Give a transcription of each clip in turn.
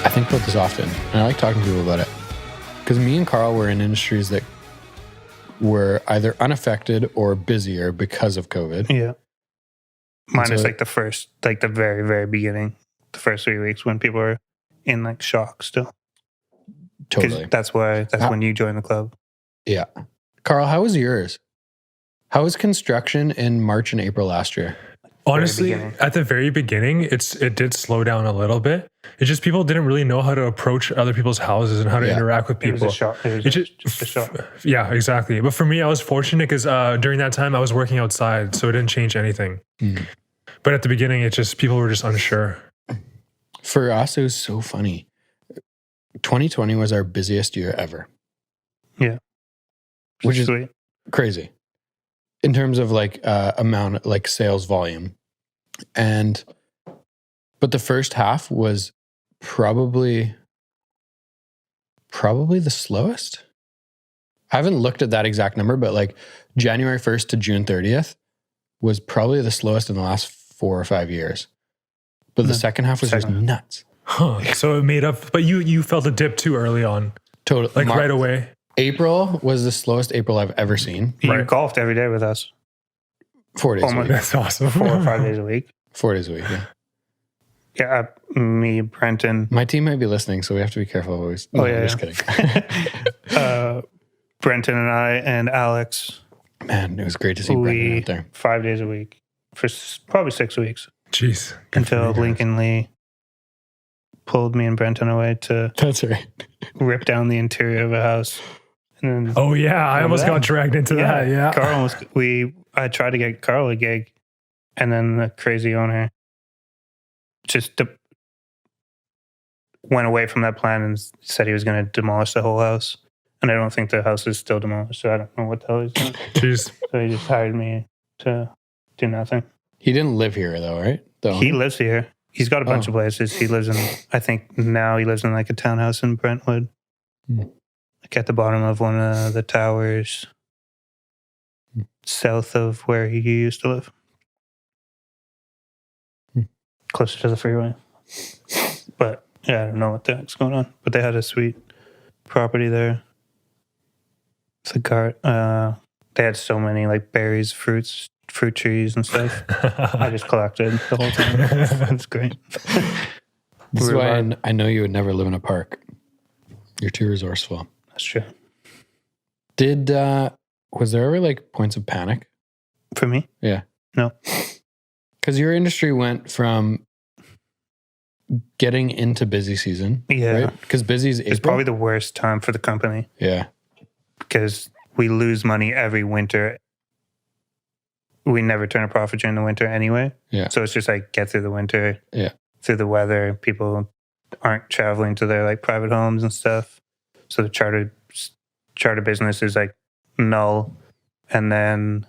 I think about this often, and I like talking to people about it. Because me and Carl were in industries that were either unaffected or busier because of COVID. Yeah. Mine is like the very, very beginning, the first 3 weeks when people are in like shock still. Totally. That's when you joined the club. Yeah. Carl, how was yours? How was construction in March and April last year? Honestly, at the very beginning, it did slow down a little bit. It's just people didn't really know how to approach other people's houses and how to interact with people. It was a shock. It was just a shock. Yeah, exactly. But for me, I was fortunate because during that time, I was working outside, so it didn't change anything. But at the beginning, people were just unsure. For us, it was so funny. 2020 was our busiest year ever. Yeah. Which is sweet. Crazy. In terms of like amount, like sales volume. But the first half was probably the slowest. I haven't looked at that exact number, but like January 1st to June 30th was probably the slowest in the last 4 or 5 years. But the second half was just nuts. Huh. So it made up, but you felt a dip too early on. Totally. Like right away. April was the slowest April I've ever seen. You golfed every day with us. 4 days a week. That's awesome. 4 or 5 days a week. 4 days a week, yeah. Yeah, me, Brenton. My team might be listening, so we have to be careful always. Just kidding. Brenton and I and Alex. Man, it was great to see Brenton out there. 5 days a week for probably 6 weeks. Jeez. Until Lincoln Lee pulled me and Brenton away to rip down the interior of a house. And then, I almost got dragged into that. Yeah. Carl I tried to get Carl a gig, and then the crazy owner just went away from that plan and said he was going to demolish the whole house. And I don't think the house is still demolished, so I don't know what the hell he's doing. Jeez. So he just hired me to do nothing. He didn't live here though, right? He lives here. He's got a bunch of places. He lives in, I think now he lives in like a townhouse in Brentwood. Like at the bottom of one of the towers south of where he used to live. Closer to the freeway. But yeah, I don't know what the heck's going on. But they had a sweet property there. It's a cart. They had so many like berries, fruit trees and stuff. I just collected the whole time. It's great. This is why I know you would never live in a park. You're too resourceful. That's true. Was there ever like points of panic? For me? Yeah. No. Because your industry went from getting into busy season. Yeah. Right? Because busy is April. It's probably the worst time for the company. Yeah. Because we lose money every winter. We never turn a profit during the winter anyway. Yeah. So it's just like get through the winter. Yeah. Through the weather. People aren't traveling to their like private homes and stuff. So the charter business is like null. And then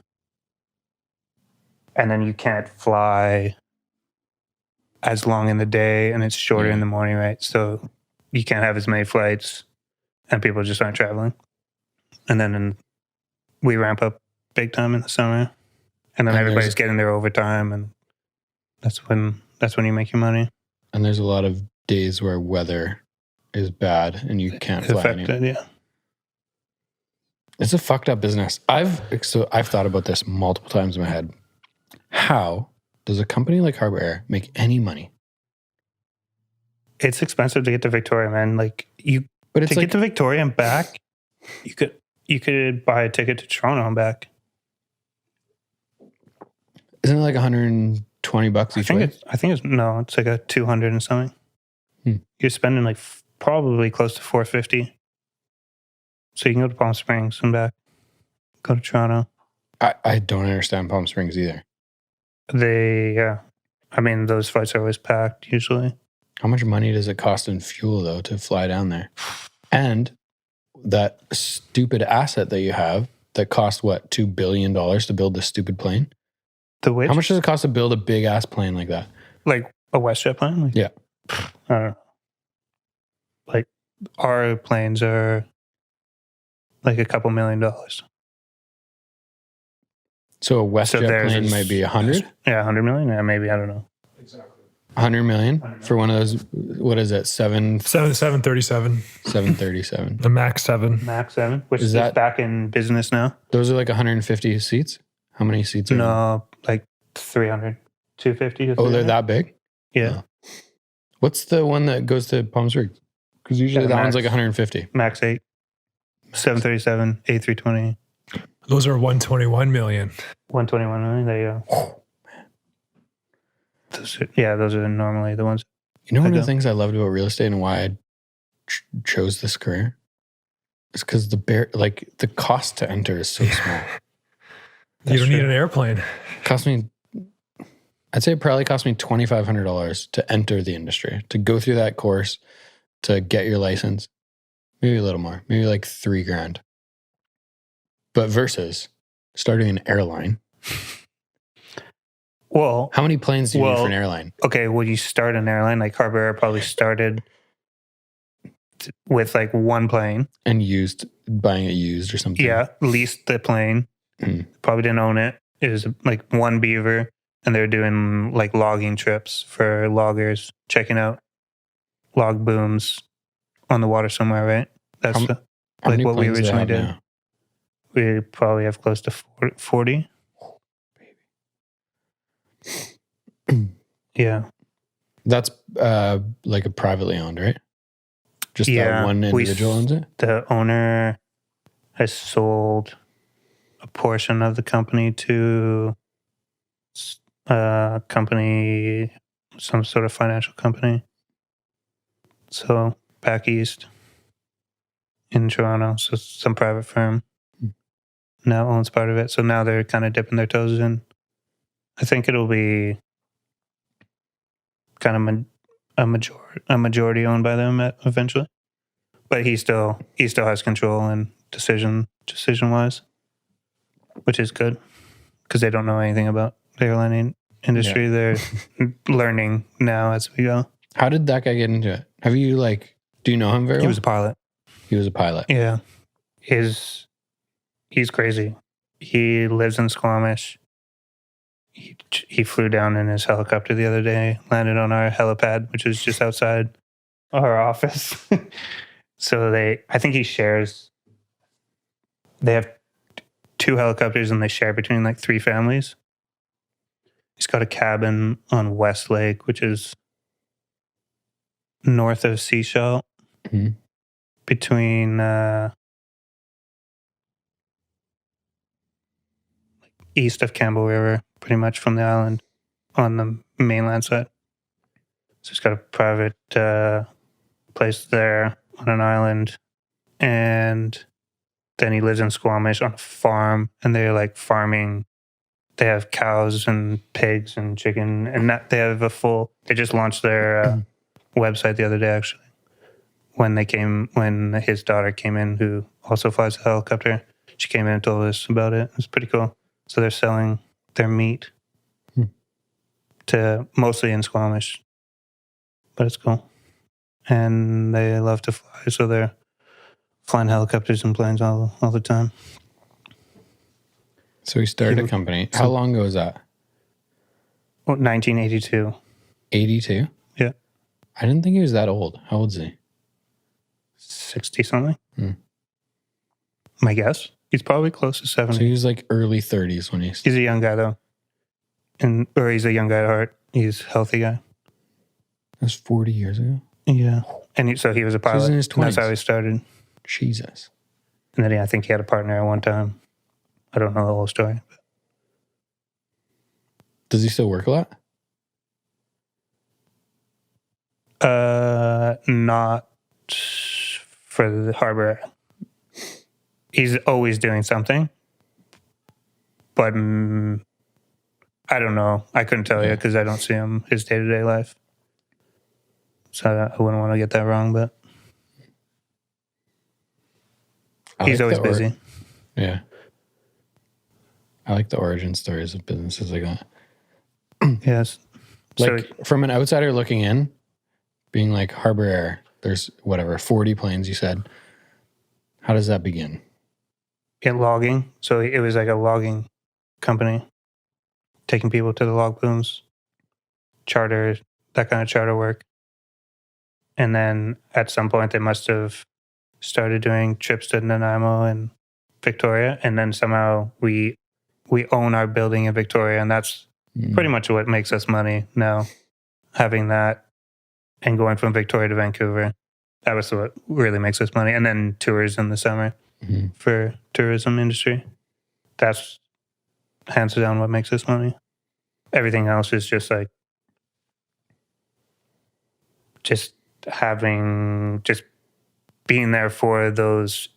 you can't fly as long in the day and it's shorter in the morning, right? So you can't have as many flights and people just aren't traveling. And then we ramp up big time in the summer. And then everybody's getting their overtime, and that's when you make your money. And there's a lot of days where weather is bad and you can't fly anymore. Yeah. It's a fucked up business. I've thought about this multiple times in my head. How does a company like Harbour Air make any money? It's expensive to get to Victoria, man. Like get to Victoria and back, you could buy a ticket to Toronto and back. Isn't it like $120 each way? I think it's like a 200 and something. You're spending like probably close to $450. So you can go to Palm Springs and back. Go to Toronto. I don't understand Palm Springs either. I mean, those flights are always packed usually. How much money does it cost in fuel though to fly down there? And that stupid asset that you have that cost what, $2 billion to build this stupid plane? The which? How much does it cost to build a big ass plane like that? Like a WestJet plane? Yeah. I don't know. Like our planes are like a couple $1 million. So a WestJet plane might be 100? Yeah, 100 million? Yeah, maybe. I don't know. Exactly. 100 million for one of those. What is it? 737. 737. The Max 7. Max 7, which Is is that- back in business now. Those are like 150 seats. How many seats are there? No, like 300, 250 to 300. Oh, they're that big? Yeah. Oh. What's the one that goes to Palm Springs? Because usually that one's like 150. Max 8, 737, A320. Those are 121 million. 121 million. There you go. Those are normally the ones. You know, one of the things I loved about real estate and why I chose this career is because the cost to enter is so small. You don't need an airplane. I'd say it probably cost me $2,500 to enter the industry, to go through that course, to get your license. Maybe a little more, maybe like $3,000. But versus starting an airline. Well, how many planes do you need for an airline? Okay, when you start an airline, like Harbour Air probably started with like one plane. And buying it used or something. Yeah, leased the plane. Probably didn't own it. It was like one beaver. And they're doing like logging trips for loggers, checking out log booms on the water somewhere, right? That's like what we originally did. Now? We probably have close to 40. Yeah. That's like a privately owned, right? Just that one individual owns it? The owner has sold a portion of the company to a company, some sort of financial company. So back east in Toronto. So some private firm now owns part of it. So now they're kind of dipping their toes in. I think it'll be kind of a majority owned by them eventually. But he still has control and decision wise, which is good because they don't know anything about the airline industry. Yeah. They're learning now as we go. How did that guy get into it? Have you do you know him very well? He was a pilot. He was a pilot. Yeah. He's crazy. He lives in Squamish. He flew down in his helicopter the other day, landed on our helipad, which is just outside our office. So I think he shares, they have 2 helicopters and they share between like 3 families. He's got a cabin on West Lake, which is north of Seashell, between east of Campbell River, pretty much from the island on the mainland side. So he's got a private place there on an island, and then he lives in Squamish on a farm, and they're like farming. They have cows and pigs and chicken, and they have they just launched their website the other day, actually. When his daughter came in, who also flies a helicopter, she came in and told us about it. It was pretty cool. So they're selling their meat to mostly in Squamish, but it's cool. And they love to fly, so they're flying helicopters and planes all the time. So he started a company. How long ago was that? 1982. 82? Yeah. I didn't think he was that old. How old is he? 60-something. My guess. He's probably close to 70. So he was like early 30s when He's a young guy, though. Or he's a young guy at heart. He's a healthy guy. That's 40 years ago? Yeah. And so he was a pilot. So he's in his 20s. That's how he started. Jesus. And then I think he had a partner at one time. I don't know the whole story. Does he still work a lot? Not for the Harbour. He's always doing something. But I don't know. I couldn't tell you because I don't see his day-to-day life. So I wouldn't want to get that wrong, but he's always busy. Yeah. I like the origin stories of businesses like that. Yes. From an outsider looking in, being like Harbour Air, there's 40 planes you said. How does that begin? In logging. So it was like a logging company, taking people to the log booms, charter that kind of charter work. And then at some point, they must have started doing trips to Nanaimo and Victoria. And then somehow we own our building in Victoria. And that's pretty much what makes us money now, having that and going from Victoria to Vancouver. That was what really makes us money. And then tours in the summer for tourism industry. That's hands down what makes us money. Everything else is just like just being there for those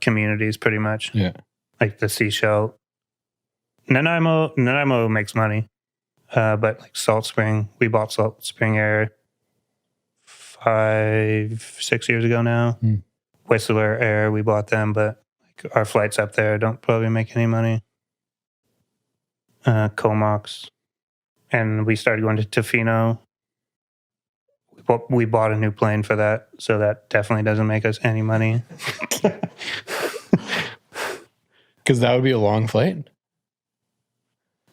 communities pretty much. Yeah. Like the seashell. Nanaimo makes money. But like Salt Spring, we bought Salt Spring Air 5-6 years ago now. Whistler Air, we bought them, but like our flights up there don't probably make any money. Comox. And we started going to Tofino. We bought a new plane for that, so that definitely doesn't make us any money. Because that would be a long flight?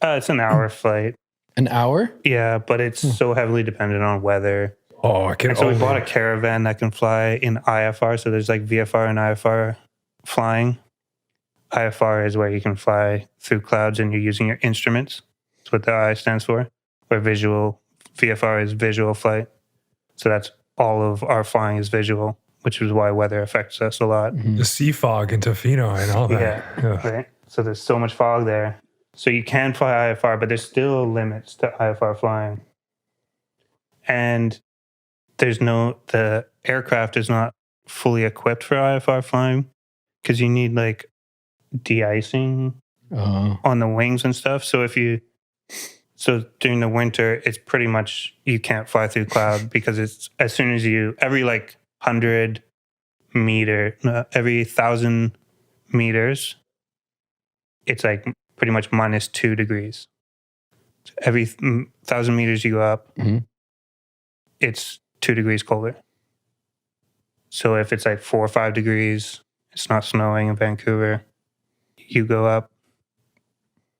It's an hour flight. An hour? Yeah, but it's so heavily dependent on weather. Oh, I can. So we bought a Caravan that can fly in IFR. So there's like VFR and IFR flying. IFR is where you can fly through clouds and you're using your instruments. That's what the I stands for. Where VFR is visual flight. So that's all of our flying is visual, which is why weather affects us a lot. The sea fog in Tofino and all that. Yeah. Right. So there's so much fog there. So you can fly IFR, but there's still limits to IFR flying. And the aircraft is not fully equipped for IFR flying because you need like de-icing on the wings and stuff. So during the winter, it's pretty much you can't fly through cloud because it's as soon as every like 1,000 meters, it's like pretty much minus 2 degrees. So every 1,000 meters you go up, it's 2 degrees colder. So if it's like 4 or 5 degrees, it's not snowing in Vancouver, you go up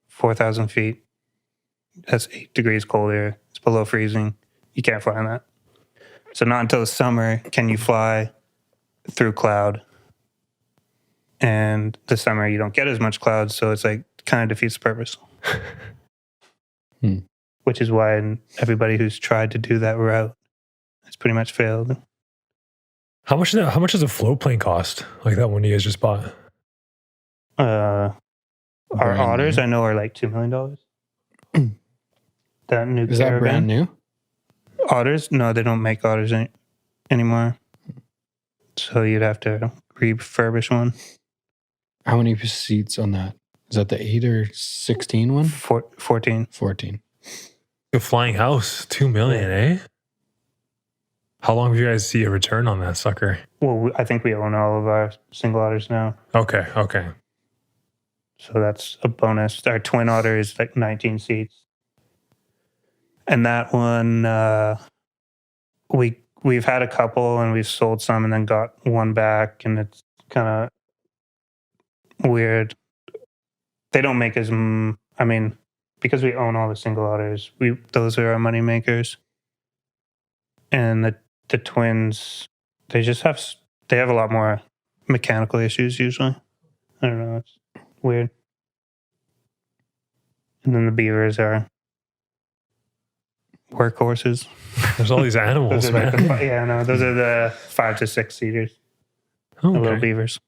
4,000 feet. That's 8 degrees colder. It's below freezing. You can't fly on that. So not until the summer can you fly through cloud. And the summer you don't get as much cloud, so it's like kind of defeats the purpose. Which is why everybody who's tried to do that route has pretty much failed. How much does a float plane cost? Like that one you guys just bought? Our Otters, I know, are like $2 million. That new Is that brand new? Otters? No, they don't make Otters anymore. So you'd have to refurbish one. How many seats on that? Is that the 8 or 16 one? 14. 14. A flying house, $2 million, eh? How long do you guys see a return on that sucker? Well, I think we own all of our single Otters now. Okay. So that's a bonus. Our twin Otter is like 19 seats. And that one, we've had a couple and we've sold some and then got one back, and it's kind of weird. They don't make as, because we own all the single Otters, those are our money makers. And the twins, they have a lot more mechanical issues usually. I don't know, it's weird. And then the Beavers are workhorses. There's all these animals, man. Those are the 5 to 6 seaters. Okay. The little Beavers.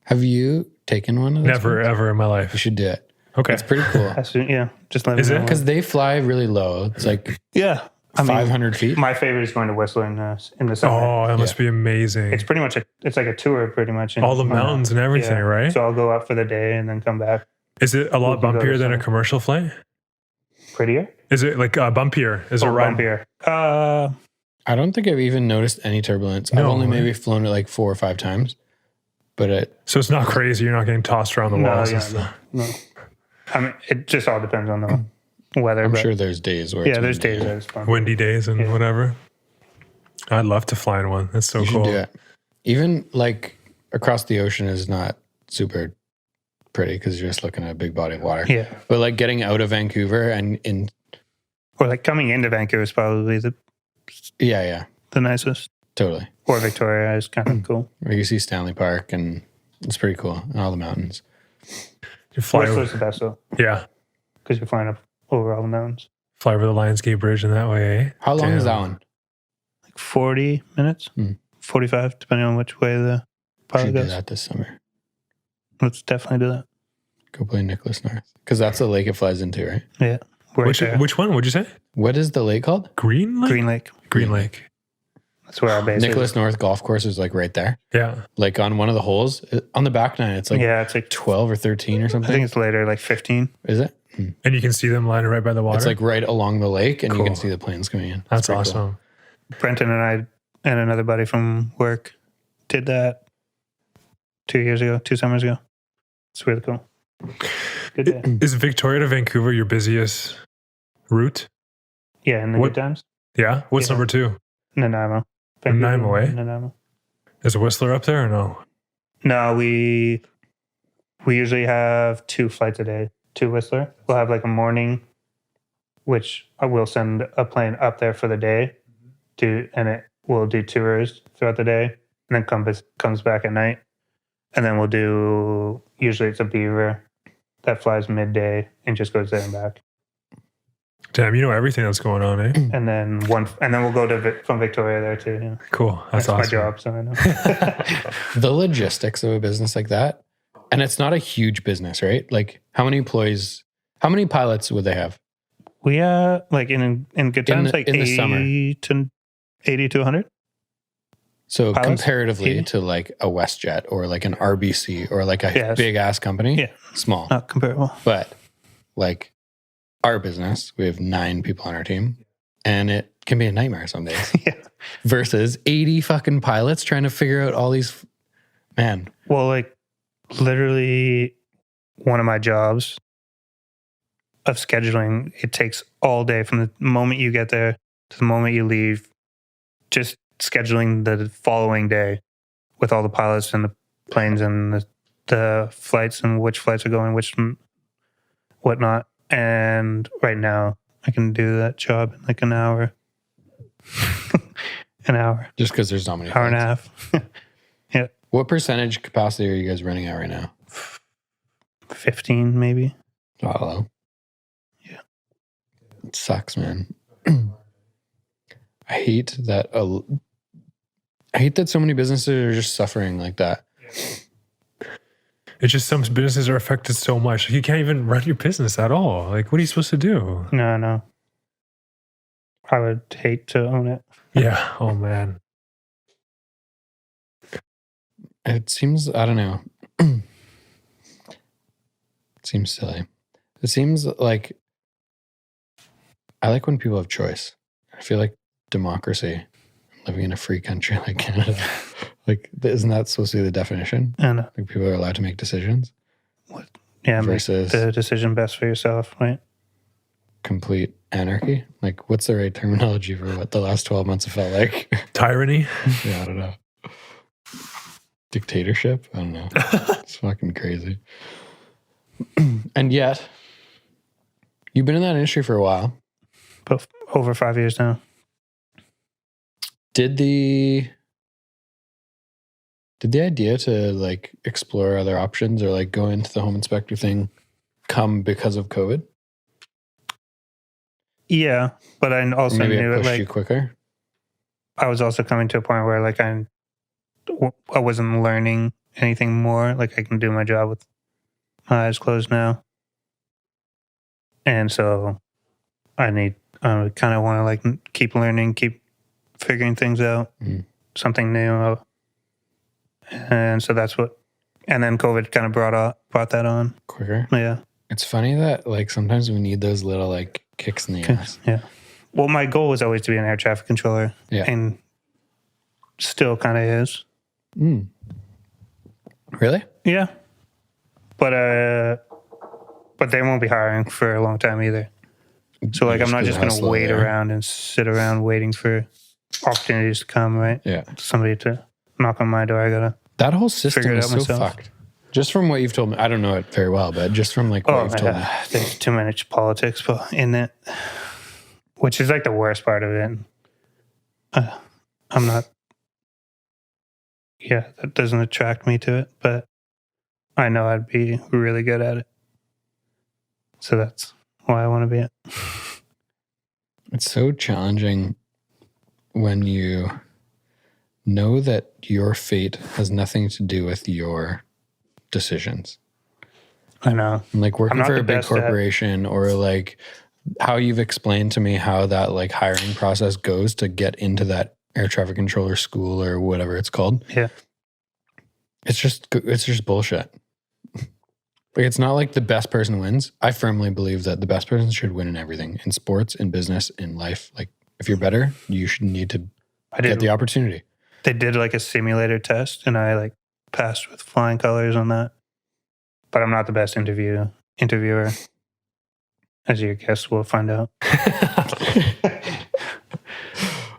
Have you taken one of those? Never, ever in my life. You should do it. Okay. It's pretty cool. Just let me Is know. it? Because they fly really low. It's like 500 feet. My favorite is going to Whistler in the summer. Oh, that must be amazing. It's pretty much it's like a tour pretty much. All the mountains and everything, right? So I'll go up for the day and then come back. Is it a lot bumpier than a commercial flight? Prettier? Is it like bumpier? Is it bumpier? I don't think I've even noticed any turbulence. I've only maybe flown it like 4 or 5 times. But so it's not crazy. You're not getting tossed around the walls and stuff. No. It just all depends on the weather. I'm sure there's days where there's days that it's fun. Windy days and whatever. I'd love to fly in one. That's so cool. Do it. Even like across the ocean is not super pretty because you're just looking at a big body of water. Yeah. But like getting out of Vancouver and Or like coming into Vancouver is probably the nicest. Totally. Or Victoria is kind of cool. Where you see Stanley Park, and it's pretty cool, and all the mountains. You fly Whistler's the best though. Yeah. Because you're flying up over all the mountains. Fly over the Lionsgate Bridge in that way, eh? How long is that one? Like 40 minutes, 45, depending on which way the pilot Should do goes. that this summer. Let's definitely do that. Go play Nicholas North. Because that's the lake it flies into, right? Yeah. Which one would you say? What is the lake called? Green Lake? Green Lake. Green Lake. That's where our base Nicholas is. North Golf Course is like right there. Yeah. Like on one of the holes, on the back nine, it's like It's like 12 or 13 or I something. think it's later, like 15. Is it? And you can see them lying right by the water. It's like right along the lake, and you Cool. can see the planes coming in. That's pretty awesome. cool. Brenton and I and another buddy from work did that 2 summers ago. It's really cool. Good day. Is Victoria to Vancouver your busiest route? Yeah, in the good times. Yeah. What's Yeah. number 2? Nanaimo. Nanaimo, eh? Nanaimo. Is a Whistler up there or no? No, we usually have 2 flights a day to Whistler. We'll have like a morning, which I will send a plane up there for the day, and it will do tours throughout the day, and then comes back at night, and then we'll do. Usually it's a Beaver that flies midday and just goes there and back, Damn, you know everything that's going on, eh? and then we'll go to from Victoria there too. Yeah. Cool. That's my awesome. job, so I know. The logistics of a business like that, and it's not a huge business, right? Like how many employees, how many pilots would they have? We like in good times, like in the 80 summer. to 80 to 100. So Pilots? comparatively 80? to like a WestJet or like an RBC or like a Yes. big ass company, Yeah. small. Not comparable. But like our business, we have 9 people on our team, and it can be a nightmare some days. Yeah. Versus 80 fucking pilots trying to figure out all these. Man, Well, like literally one of my jobs of scheduling, it takes all day from the moment you get there to the moment you leave, just scheduling the following day with all the pilots and the planes and the flights and which flights are going, which whatnot. And right now I can do that job in like an hour. An hour. just because there's not many. Hour and a flights. half. Yeah. What percentage capacity are you guys running at right now? 15 maybe. Oh, hello. Yeah. It sucks, man. I hate that. I hate that so many businesses are just suffering like that. It's just some businesses are affected so much. You can't even run your business at all. Like, what are you supposed to do? No. I would hate to own it. Yeah. Oh, man. It seems, I don't know. It seems silly. It seems like I like when people have choice. I feel like democracy, living in a free country like Canada, like isn't that supposed to be the definition? And Like people are allowed to make decisions make versus the decision best for yourself, right? complete anarchy. Like what's the right terminology for what the last 12 months have felt like? Tyranny. Yeah, I don't know. Dictatorship? I don't know. It's fucking crazy. And yet, you've been in that industry for a while. But over 5 years now. Did the idea to like explore other options or like go into the home inspector thing come because of COVID? Yeah, but I also Maybe knew it it pushed like you quicker. I was also coming to a point where like I wasn't learning anything more. Like I can do my job with my eyes closed now, and so I kind of want to like keep learning, keep figuring things out, something new, and so that's what. And then COVID kind of brought that on Quicker. Yeah, It's funny that like sometimes we need those little like kicks in the ass. yeah. Well, my goal was always to be an air traffic controller, Yeah. and still kind of is. Really? Yeah, but they won't be hiring for a long time either. So like, I'm not just going to wait around and sit around waiting for opportunities to come. Right? Yeah. Somebody to knock on my door. I gotta. That whole system Figure it is out so myself. fucked. Just from what you've told me, I don't know it very well, but just from like what you've told me. There's too much politics, but in it, which is like the worst part of it. I'm not, that doesn't attract me to it, but I know I'd be really good at it. So that's why I want to be it. It's so challenging when you know that your fate has nothing to do with your decisions. I know. Like working for a big corporation or like how you've explained to me how that like hiring process goes to get into that air traffic controller school or whatever it's called. Yeah. It's just bullshit. Like it's not like the best person wins. I firmly believe that the best person should win in everything, in sports, in business, in life. Like if you're better, you should need to get the opportunity. They did like a simulator test and I like passed with flying colors on that. But I'm not the best interviewer. As your guest will find out.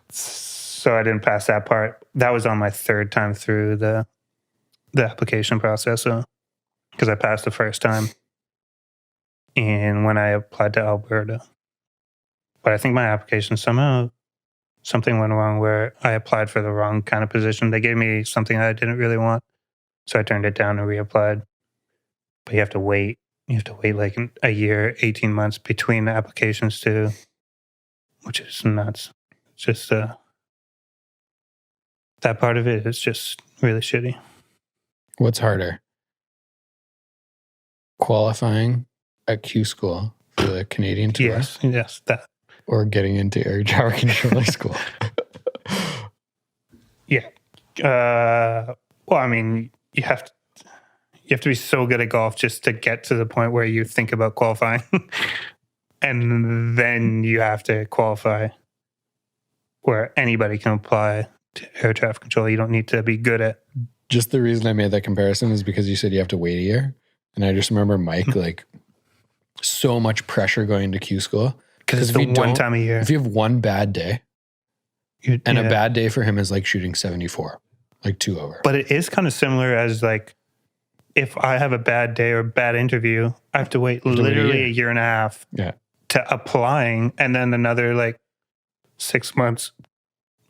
So I didn't pass that part. That was on my third time through the application process. So, because I passed the first time. And when I applied to Alberta. But I think my application somehow, something went wrong where I applied for the wrong kind of position. They gave me something I didn't really want. So I turned it down and reapplied. But you have to wait. You have to wait like a year, 18 months between the applications too, which is nuts. It's just that part of it is just really shitty. What's harder? Qualifying at Q school for the Canadian tour? Yes, that. Or getting into air traffic controller school? Yeah. Well, I mean, you have to be so good at golf just to get to the point where you think about qualifying. And then you have to qualify where anybody can apply to air traffic control. You don't need to be good at. Just the reason I made that comparison is because you said you have to wait a year. And I just remember Mike, like, so much pressure going to Q school. Because it's the one time a year. If you have one bad day, a bad day for him is like shooting 74, like 2 over. But it is kind of similar as like, if I have a bad day or bad interview, I have to wait literally a year and a half to applying and then another like 6 months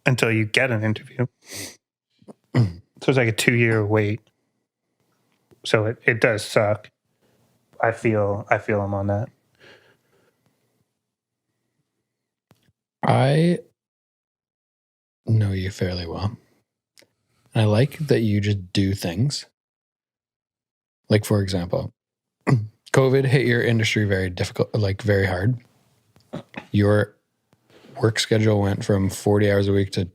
until you get an interview. So it's like a 2-year wait. So it does suck. I feel I'm on that. I know you fairly well. I like that you just do things. Like, for example, COVID hit your industry very difficult, like very hard. Your work schedule went from 40 hours a week to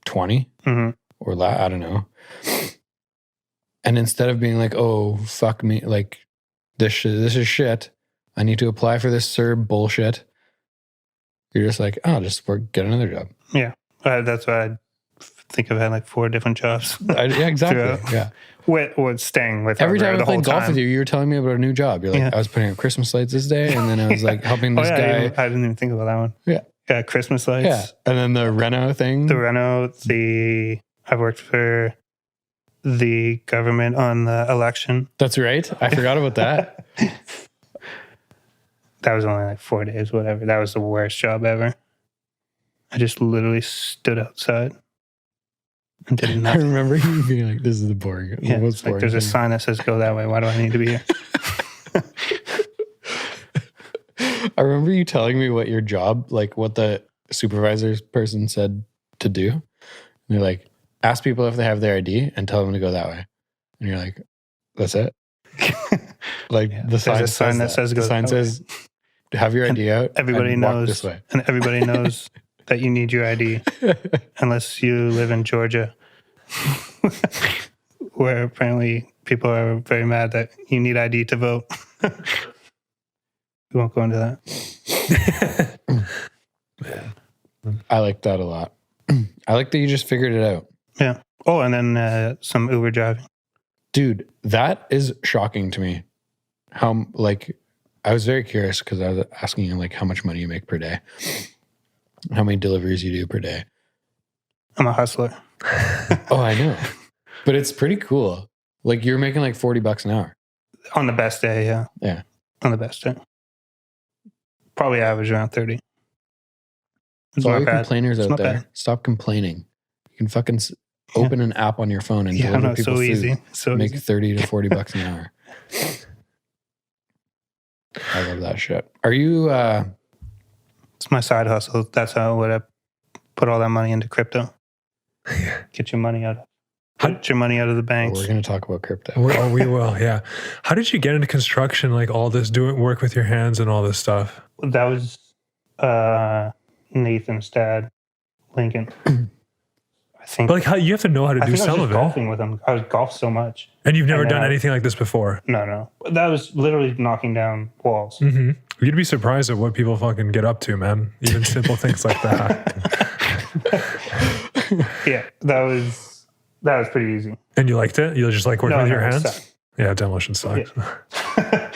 20 or I don't know. And instead of being like, oh, fuck me, like this is shit. I need to apply for this CERB bullshit. You're just like, oh, just get another job. Yeah. That's why I think I've had like 4 different jobs. Yeah, exactly. Yeah. With staying with every time I played golf with you, you were telling me about a new job. You're like, I was putting up Christmas lights this day, and then I was like helping this guy. I didn't even think about that one. Yeah, Christmas lights. Yeah, and then the Reno thing. I worked for the government on the election. That's right. I forgot about that. That was only like 4 days, whatever. That was the worst job ever. I just literally stood outside and did nothing. I remember you being like, this is the boring. Yeah, it's like there's a sign that says go that way. Why do I need to be here? I remember you telling me what your job, like what the supervisor's person said to do. And you're like, ask people if they have their ID and tell them to go that way. And you're like, that's it? Like the sign that says go that way. The sign says, have your ID out. Everybody knows this way. And everybody knows that you need your ID unless you live in Georgia, where apparently people are very mad that you need ID to vote. We won't go into that. I like that a lot. I like that you just figured it out. Yeah. Oh, and then some Uber driving. Dude, that is shocking to me. How, like, I was very curious because I was asking you, like, how much money you make per day, how many deliveries you do per day. I'm a hustler. Oh, I know. But it's pretty cool. Like, you're making like $40 an hour. On the best day, yeah. Yeah. On the best day. Probably average around 30. It's all not you bad. complainers It's out not there, bad. stop complaining. You can fucking open an app on your phone and Yeah, deliver no, people so food. easy. So Make easy. 30 to 40 bucks an hour. I love that shit. Are you It's my side hustle. That's how I would put all that money into crypto. Get your money out. Get your money out of the banks. we're going to talk about crypto. We will, yeah. How did you get into construction, like all this, doing work with your hands and all this stuff? That was Nathan's dad, Lincoln. I think. But like, how you have to know how to do some I was of just it. golfing with him. I was golfed so much. And you've never And done then anything like this before? No. That was literally knocking down walls. Mm-hmm. You'd be surprised at what people fucking get up to, man. Even simple things like that. Yeah, that was pretty easy. And you liked it? You just like working with your it hands? sucked. Yeah, demolition sucks. Yeah.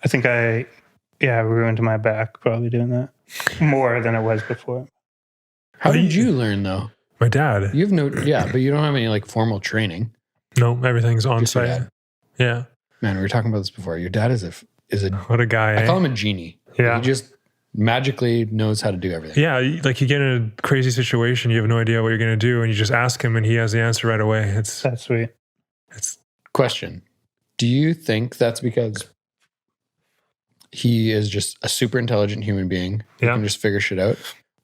I think I ruined my back probably doing that more than it was before. How did you learn though? My dad. You have but you don't have any like formal training. No, everything's on Just your site. dad. Yeah. Man, we were talking about this before. Your dad is a What a guy. I eh? call him a genie. Yeah. He just magically knows how to do everything. Yeah, like you get in a crazy situation, you have no idea what you're going to do, and you just ask him, and he has the answer right away. It's That's sweet. Question. Do you think that's because he is just a super intelligent human being who Yeah. can just figure shit out?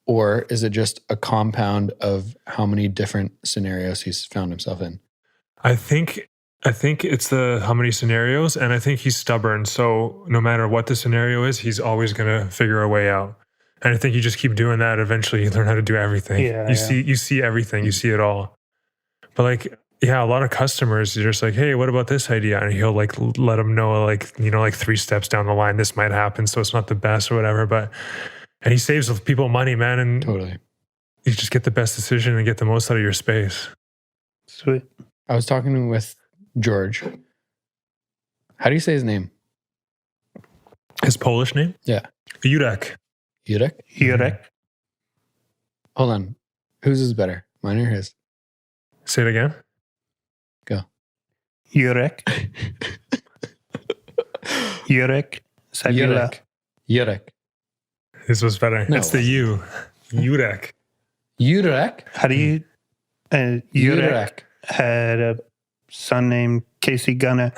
Or is it just a compound of how many different scenarios he's found himself in? I think it's the how many scenarios, and I think he's stubborn. So no matter what the scenario is, he's always going to figure a way out. And I think you just keep doing that. Eventually, you learn how to do everything. Yeah, you see everything. You see it all. But like, yeah, a lot of customers, you're just like, hey, what about this idea? And he'll like let them know, like, you know, like 3 steps down the line, this might happen. So it's not the best or whatever. And he saves people money, man. And Totally. you just get the best decision and get the most out of your space. Sweet. I was talking with George. How do you say his name? His Polish name? Yeah. Jurek. Jurek? Jurek. Hold on. Whose is better? Mine or his? Say it again. Go. Jurek. Jurek. Sagila. Jurek. This was better. No. It's the U. Jurek. Jurek? How do you... Jurek had a son named Casey Gunner.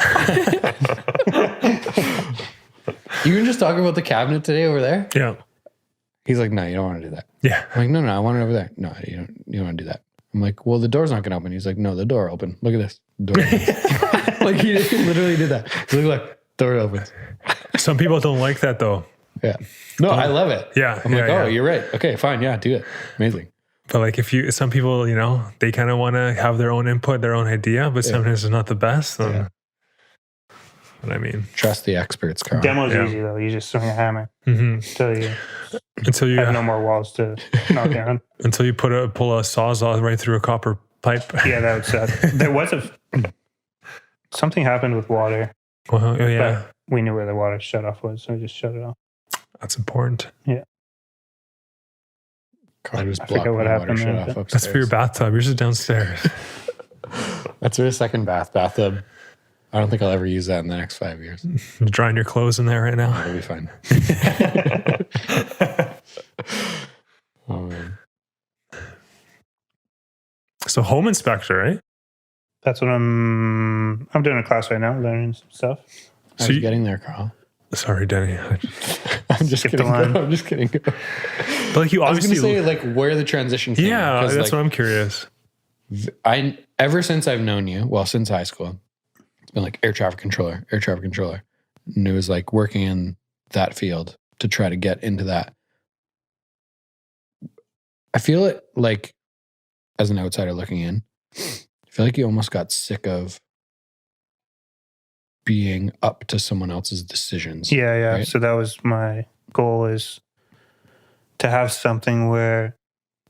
You were just talking about the cabinet today over there? Yeah. He's like, no, you don't want to do that. Yeah. I'm like, no, I want it over there. No, you don't want to do that. I'm like, well, the door's not going to open. He's like, no, the door open. Look at this. The door opens. Like he literally did that. He's like, look, door opens. Some people don't like that though. Yeah. No, I love it. Yeah. I'm like, yeah. you're right. Okay, fine. Yeah, do it. Amazing. But like some people, you know, they kind of want to have their own input, their own idea, but sometimes it's not the best. Yeah. But I mean, Trust the experts, Carl. Demo's easy though. You just swing a hammer until you have no more walls to knock down. until you pull a sawzall right through a copper pipe. Yeah, that would suck. There was something happened with water. Well, yeah, But we knew where the water shut off was, so we just shut it off. that's important. Yeah. Carl just I blocked forget what my happened water shut there, off but- upstairs. That's for your bathtub. Yours is downstairs. That's for a second bathtub. I don't think I'll ever use that in the next 5 years. You're drying your clothes in there right now. It'll be fine. Oh, man. So home inspector, right? That's what I'm doing a class right now, learning some stuff. I So was you- getting there, Carl. Sorry, Denny. I'm just Skip the kidding. line. I'm just kidding. But like you I was going obviously, to say like where the transition came. yeah, 'cause, that's like, what I'm curious. ever since I've known you, well, since high school, it's been like air traffic controller. And it was like working in that field to try to get into that. I feel it like, as an outsider looking in, I feel like you almost got sick of being up to someone else's decisions. Yeah. Right? So that was my goal, is to have something where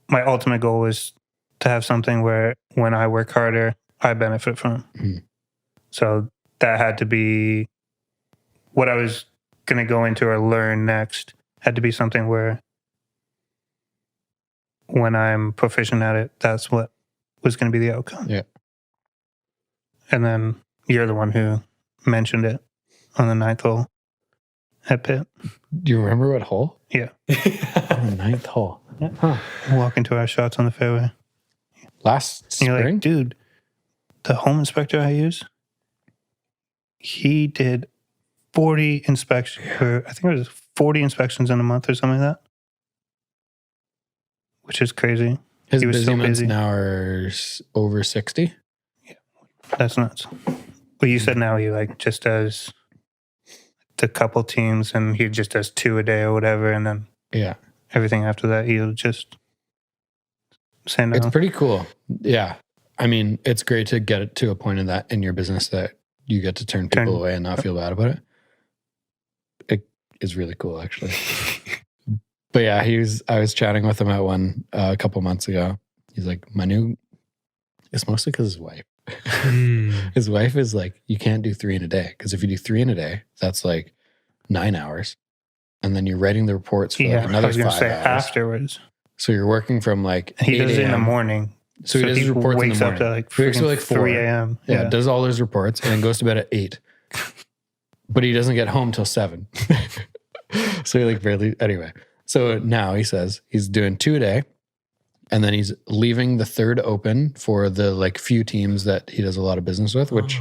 my ultimate goal was to have something where when I work harder, I benefit from. Mhm. So that had to be what I was going to go into or learn next, had to be something where when I'm proficient at it, that's what was going to be the outcome. Yeah. And then you're the one who mentioned it on the 9th hole. at Pitt. Do you remember what hole? Yeah. Oh, ninth hole. Yeah. Huh. Walking to our shots on the fairway. Last And you're spring? like, dude, the home inspector I use, he did 40 inspections. I think it was 40 inspections in a month or something like that. Which is crazy. His he was busy so months busy. now are over 60. That's nuts. But you said now he like just does the couple teams and he just does 2 a day or whatever, and then Yeah. everything after that he'll just say no. It's pretty cool. Yeah. I mean, it's great to get it to a point in that in your business that you get to turn people away and not feel bad about it. It is really cool, actually. But yeah, I was chatting with him at one a couple months ago. He's like, it's mostly because his wife. His wife is like, you can't do 3 in a day. Because if you do 3 in a day, that's like 9 hours. And then you're writing the reports for like another 5 hours. Afterwards. So you're working from like He 8 does it in the a.m. morning. So he does his reports in the wakes morning. up at like, He wakes up like 3 a.m. Yeah, does all his reports and then goes to bed at 8. But he doesn't get home till 7. So he like barely, anyway. So now he says he's doing 2 a day and then he's leaving the third open for the like few teams that he does a lot of business with, which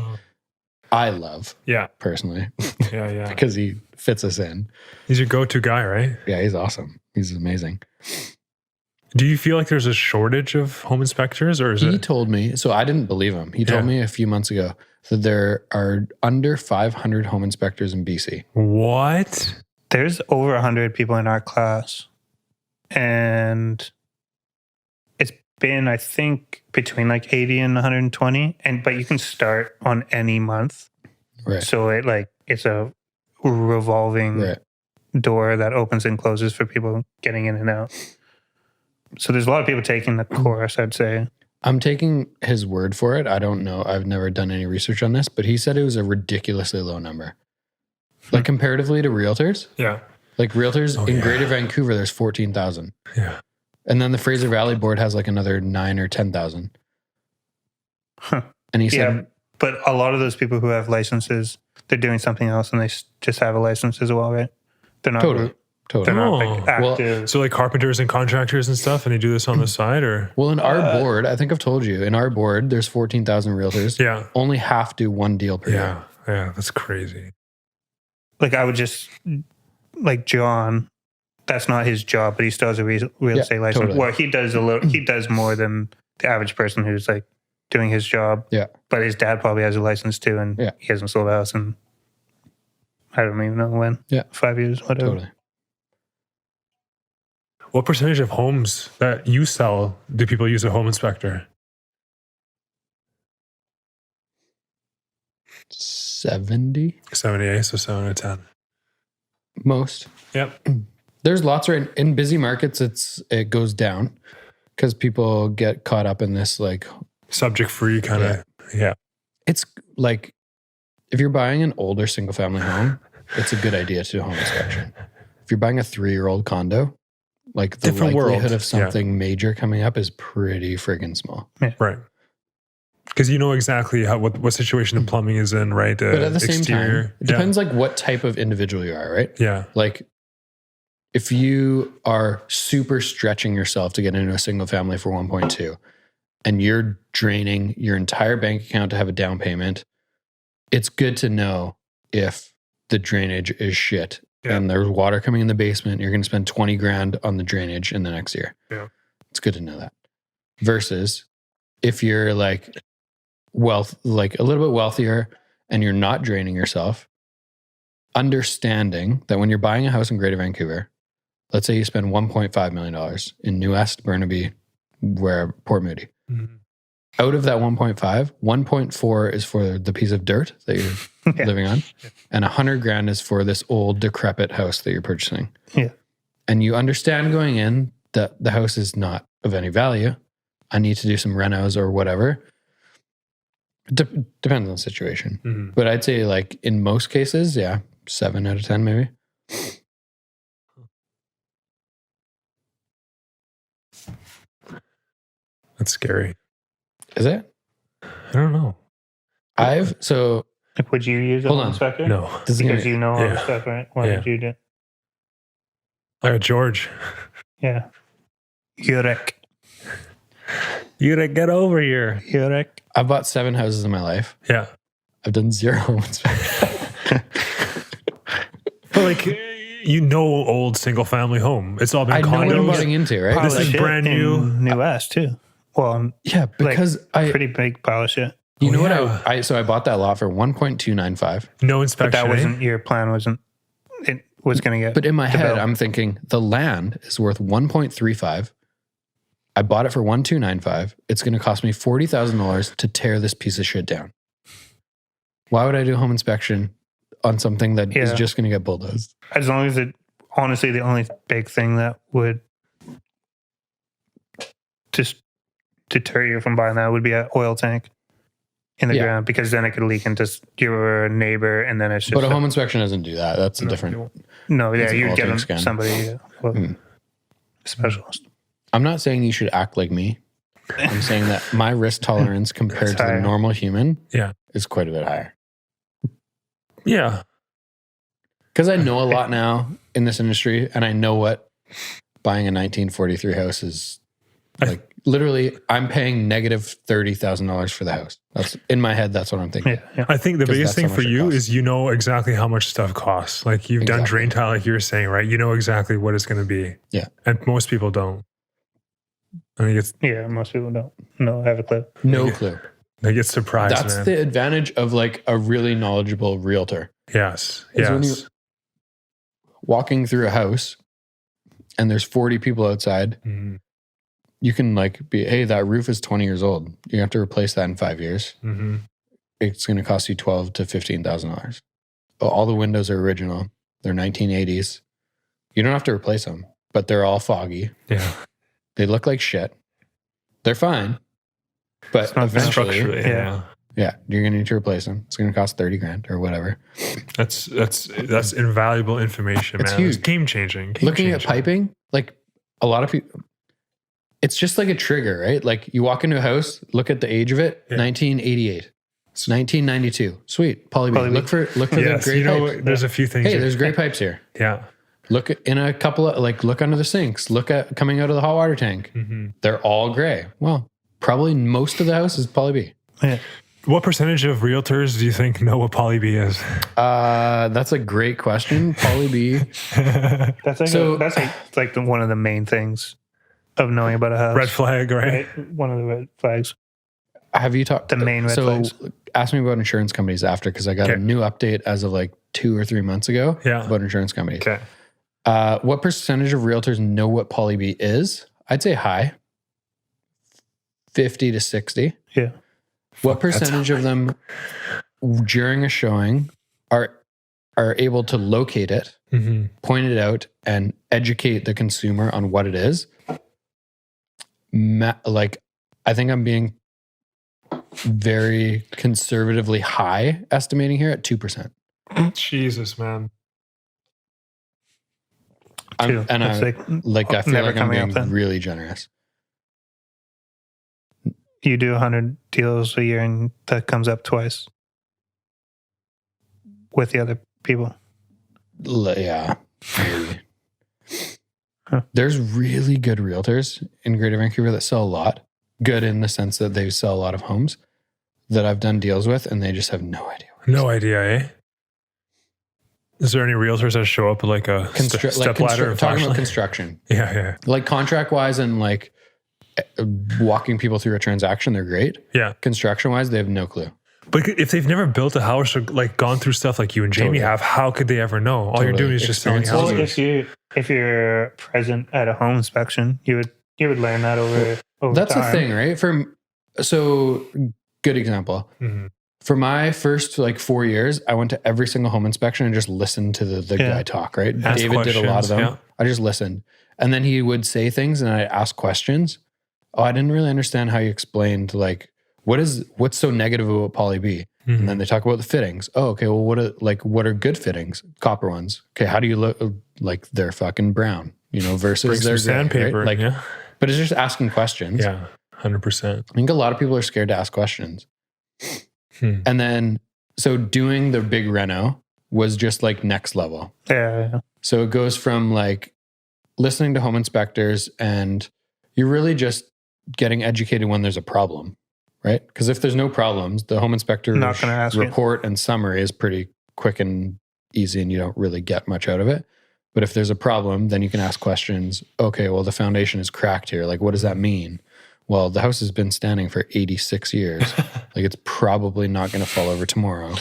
I love. Yeah. Personally. Yeah. Because he fits us in. He's your go-to guy, right? Yeah, he's awesome. He's amazing. Do you feel like there's a shortage of home inspectors, or is He told me, so I didn't believe him. He told me a few months ago that there are under 500 home inspectors in BC. What? There's over 100 people in our class. And it's been, I think, between like 80 and 120. But you can start on any month. Right. So it's a revolving door that opens and closes for people getting in and out. So there's a lot of people taking the course, I'd say. I'm taking his word for it. I don't know. I've never done any research on this, but he said it was a ridiculously low number. Like comparatively to realtors. Yeah. Like realtors in Greater Vancouver, there's 14,000. Yeah. And then the Fraser Valley board has like another 9 or 10,000. Huh. And he said, but a lot of those people who have licenses, they're doing something else and they just have a license as well, right? They're not totally. They're not like active. So like carpenters and contractors and stuff, and they do this on the side, or? Well, in our board, I think I've told you, in our board, there's 14,000 realtors. Yeah. Only half do 1 deal per year. Yeah, that's crazy. Like I would just, like John, that's not his job, but he still has a real estate license. Totally. Well, he does more than the average person who's like doing his job. Yeah. But his dad probably has a license too, and he hasn't sold a house in, I don't even know when. Yeah. 5 years, whatever. Totally. What percentage of homes that you sell do people use a home inspector? 70? 78, so 7 out of 10. Most. Yep. There's lots right in busy markets. It goes down because people get caught up in this like subject free kind of. Yeah. It's like if you're buying an older single family home, it's a good idea to do a home inspection. If you're buying a 3-year-old condo, like the Different likelihood world. of something major coming up is pretty friggin' small. Yeah. Right. Because you know exactly what situation the plumbing is in, right? But at the same time, it depends like what type of individual you are, right? Yeah. Like if you are super stretching yourself to get into a single family for 1.2 and you're draining your entire bank account to have a down payment, it's good to know if the drainage is shit and there's water coming in the basement, you're going to spend 20 grand on the drainage in the next year. Yeah. It's good to know that. Versus if you're like like a little bit wealthier and you're not draining yourself, understanding that when you're buying a house in Greater Vancouver, let's say you spend $1.5 million in New West, Burnaby, where Port Moody. Mm-hmm. Out of that 1.4 is for the piece of dirt that you're living on, and 100 grand is for this old decrepit house that you're purchasing. Yeah. And you understand going in that the house is not of any value. I need to do some renos or whatever. Depends on the situation. Mm-hmm. But I'd say like in most cases, 7 out of 10 maybe. That's scary. Is it? I don't know. It's Like, would you use a Hold home on. inspector? No. Because you know all the Yeah. stuff, right? What Yeah. would you do? I got George. Yeah. Yurek. You gotta get over here. Yurek. I've bought 7 houses in my life. Yeah. I've done 0 home inspections. But like, you know, old single family home. It's all been I know what I'm condos. getting into, right? This is brand new. New West too. Well, Yeah, because pretty big pile of shit. you know yeah. what I so I bought that lot for 1.295. No But inspection. that eh? wasn't your plan. Wasn't it? Was going to get. But in my head, developed. I'm thinking the land is worth 1.35. I bought it for 1.295. It's going to cost me $40,000 to tear this piece of shit down. Why would I do a home inspection on something that is Yeah. just going to get bulldozed? As long as it, honestly, the only big thing that would just deter you from buying that would be an oil tank in the Yeah. ground, because then it could leak into your neighbor, and then it's just But a home inspection doesn't do that. That's a No, different. you won't. no, yeah, it's an you'd oil get tank scan. somebody, Hmm. specialist. I'm not saying you should act like me. I'm saying that my risk tolerance compared to the higher. normal human Yeah. is quite a bit higher. Yeah. Because I know a lot now in this industry, and I know what buying a 1943 house is like. Literally, I'm paying negative $30,000 for the house. That's in my head. That's what I'm thinking. Yeah, yeah. I think the 'Cause biggest that's thing how for much it you costs. is you know exactly how much stuff costs. Like you've done Exactly. drain tile, like you were saying, right? You know exactly what it's going to be. Yeah. And most people don't. I think it's Yeah, most people don't have a clue. No Yeah. clue. they get surprised, That's man. the advantage of like a really knowledgeable realtor. Yes. Is when Yes. Walking through a house and there's 40 people outside, Mhm. you can like be, hey, that roof is 20 years old. You have to replace that in 5 years. Mhm. It's going to cost you $12,000 to $15,000. All the windows are original. They're 1980s. You don't have to replace them, but they're all foggy. Yeah. They look like shit. They're fine, but It's not eventually, Structurally, yeah. yeah, you're going to need to replace them. It's going to cost 30 grand or whatever. That's invaluable information, It's man. It's huge. game changing. Looking at piping, like a lot of people, it's just like a trigger, right? Like you walk into a house, look at the age of it, Yeah. 1988. It's 1992. Sweet. Poly B. Poly B. Look for the Yes, great you know, pipes. there's a few things. Hey, that- there's great pipes here. yeah. Look in a couple of look under the sinks. Look at coming out of the hot water tank. Mhm. They're all gray. Well, probably most of the house is Poly B. Yeah. What percentage of realtors do you think know what Poly B is? That's a great question. Poly B. That's like So- one of the main things of knowing about a house. Red flag, right? Right? One of the red flags. Have you talked The main red flags. Ask me about insurance companies after, because I got a Okay. new update as of like 2 or 3 months ago Yeah. about insurance companies. Okay. What percentage of realtors know what Poly B is? I'd say high, 50 to 60. Yeah. What percentage of them during a showing are able to locate it, Mm-hmm. point it out, and educate the consumer on what it is? I think I'm being very conservatively high estimating here at 2%. Jesus, man. Too. And That's I feel never like I'm coming up being then. really generous. You do 100 deals a year, and that comes up twice with the other people. Yeah, maybe. Huh. There's really good realtors in Greater Vancouver that sell a lot. Good in the sense that they sell a lot of homes that I've done deals with, and they just have no idea. No idea, eh? Is there any realtors that show up with like a step ladder? And talking about flashlight? construction, Yeah, yeah, like contract wise and like walking people through a transaction, they're great. yeah. Construction wise, they have no clue. But if they've never built a house or like gone through stuff like you and Jamie Totally. have, how could they ever know? All you're Totally. doing is just selling Experience. Well, houses. if you're present at a home inspection, you would learn that over That's time. the thing, right? So good example. Mhm. For my first like 4 years, I went to every single home inspection and just listened to the Yeah. guy talk, right? Ask David did a lot of questions, them. yeah. I just listened. And then he would say things and I'd ask questions. Oh, I didn't really understand how you explained like what's so negative about Poly B? Mhm. And then they talk about the fittings. Oh, okay. Well, what are good fittings? Copper ones. Okay, how do you look like they're fucking brown, versus Bring their some gray, sandpaper. right? Like, Yeah, but it's just asking questions. yeah, 100%. I think a lot of people are scared to ask questions. Hmm. And then, so doing the big reno was just like next level. Yeah. So it goes from like listening to home inspectors, and you're really just getting educated when there's a problem, right? Because if there's no problems, the home inspector Not gonna ask report and summary is pretty quick and easy, and you don't really get much out of it. But if there's a problem, then you can ask questions. Okay, well, the foundation is cracked here. Like, what does that mean? Well, the house has been standing for 86 years. Like, it's probably not going to fall over tomorrow.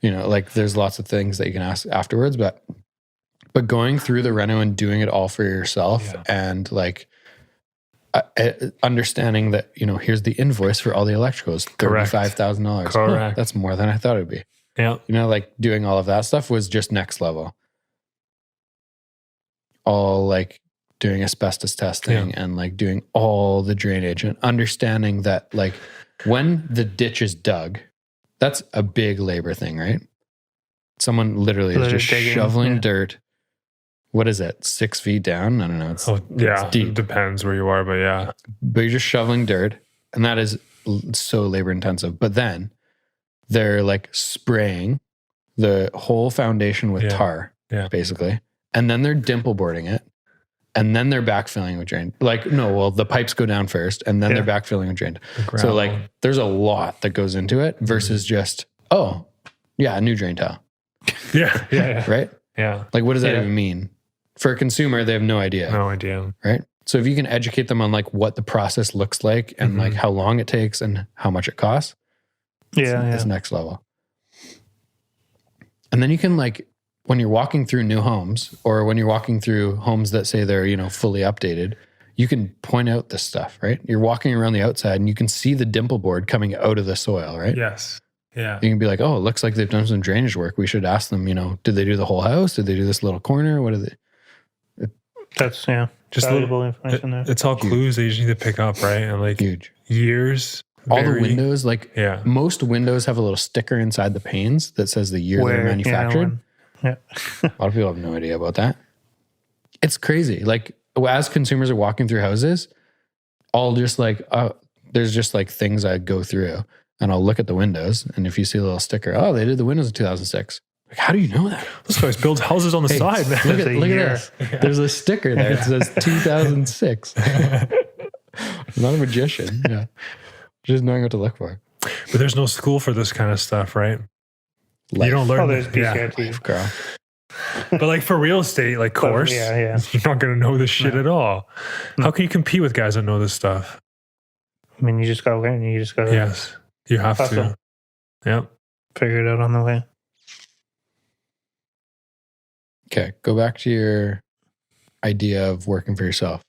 Like, there's lots of things that you can ask afterwards. But going through the reno and doing it all for yourself, and like understanding that, here's the invoice for all the electricals, $35,000. Correct. That's more than I thought it would be. Yeah. Like doing all of that stuff was just next level. All like doing asbestos testing and like doing all the drainage and understanding that like when the ditch is dug, that's a big labor thing, right? Someone literally is just shoveling dirt. What is it? 6 feet down? I don't know. It's deep. It depends where you are, but yeah. But you're just shoveling dirt, and that is so labor intensive. But then they're like spraying the whole foundation with tar, basically. And then they're dimple boarding it. And then they're backfilling with drain. The pipes go down first, and then they're backfilling with drain. So like there's a lot that goes into it versus just, a new drain tile. Yeah. Right? Yeah. Like, what does that even mean? For a consumer, they have no idea. No idea. Right? So if you can educate them on like what the process looks like and like how long it takes and how much it costs, it's next level. And then you can like, when you're walking through new homes, or when you're walking through homes that say they're, fully updated, you can point out this stuff, right? You're walking around the outside and you can see the dimple board coming out of the soil, right? Yes. Yeah. You can be like, oh, it looks like they've done some drainage work. We should ask them, did they do the whole house? Did they do this little corner? What are they? That's, just valuable information there. It's all clues that you just need to pick up, right? And like huge years. All the windows, most windows have a little sticker inside the panes that says the year they're manufactured. A lot of people have no idea about that. It's crazy. Like, as consumers are walking through houses, there's just like things I go through, and I'll look at the windows, and if you see a little sticker, they did the windows in 200006. Like, how do you know that? This guy builds houses on the side, man. Look at this. There's a sticker there. It says 2006. I'm not a magician. Yeah. Just knowing what to look for. But there's no school for this kind of stuff, right? Life. You don't learn. There's PCRT. Life, girl. But like for real estate, like course, you're not going to know this shit at all. How can you compete with guys that know this stuff? I mean, you just got to learn. You just got to. Yes, you have to. Yep. Figure it out on the way. Okay, go back to your idea of working for yourself.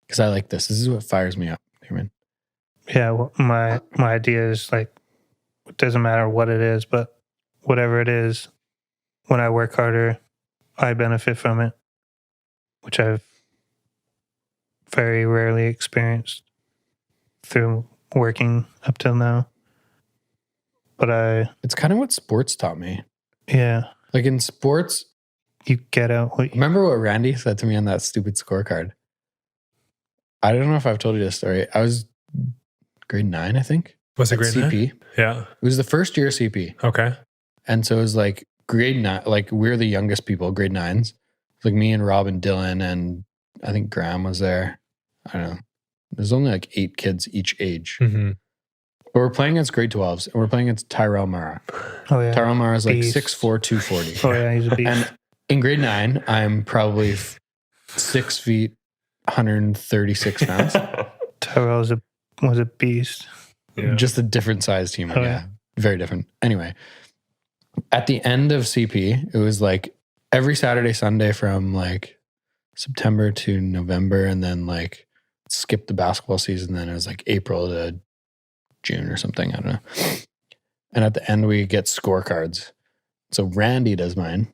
Because I like this. This is what fires me up, Thierman. Yeah, well, my idea is like, it doesn't matter what it is, but whatever it is, when I work harder, I benefit from it, which I've very rarely experienced through working up till now. But it's kind of what sports taught me. Yeah. Like in sports, you get out what you... Remember what Randy said to me on that stupid scorecard? I don't know if I've told you this story. I was grade 9, I think. Was it grade CP? 9? Yeah. It was the first year of CP. Okay. And so it was like grade 9, like we're the youngest people, grade 9s. Like me and Rob and Dylan, and I think Graham was there. I don't know. There's only like 8 kids each age. Mm-hmm. But we're playing against grade 12s, and we're playing against Tyrell Mara. Oh, yeah. Tyrell Mara is like 6'4", 240. Oh, yeah, he's a beast. And in grade 9, I'm probably 6 feet, 136 pounds. Tyrell was a beast. Yeah. Just a different size team. Oh, yeah. Very different. Anyway, at the end of CP, it was like every Saturday, Sunday from like September to November, and then like skip the basketball season. Then it was like April to June or something. I don't know. And at the end, we get scorecards. So Randy does mine.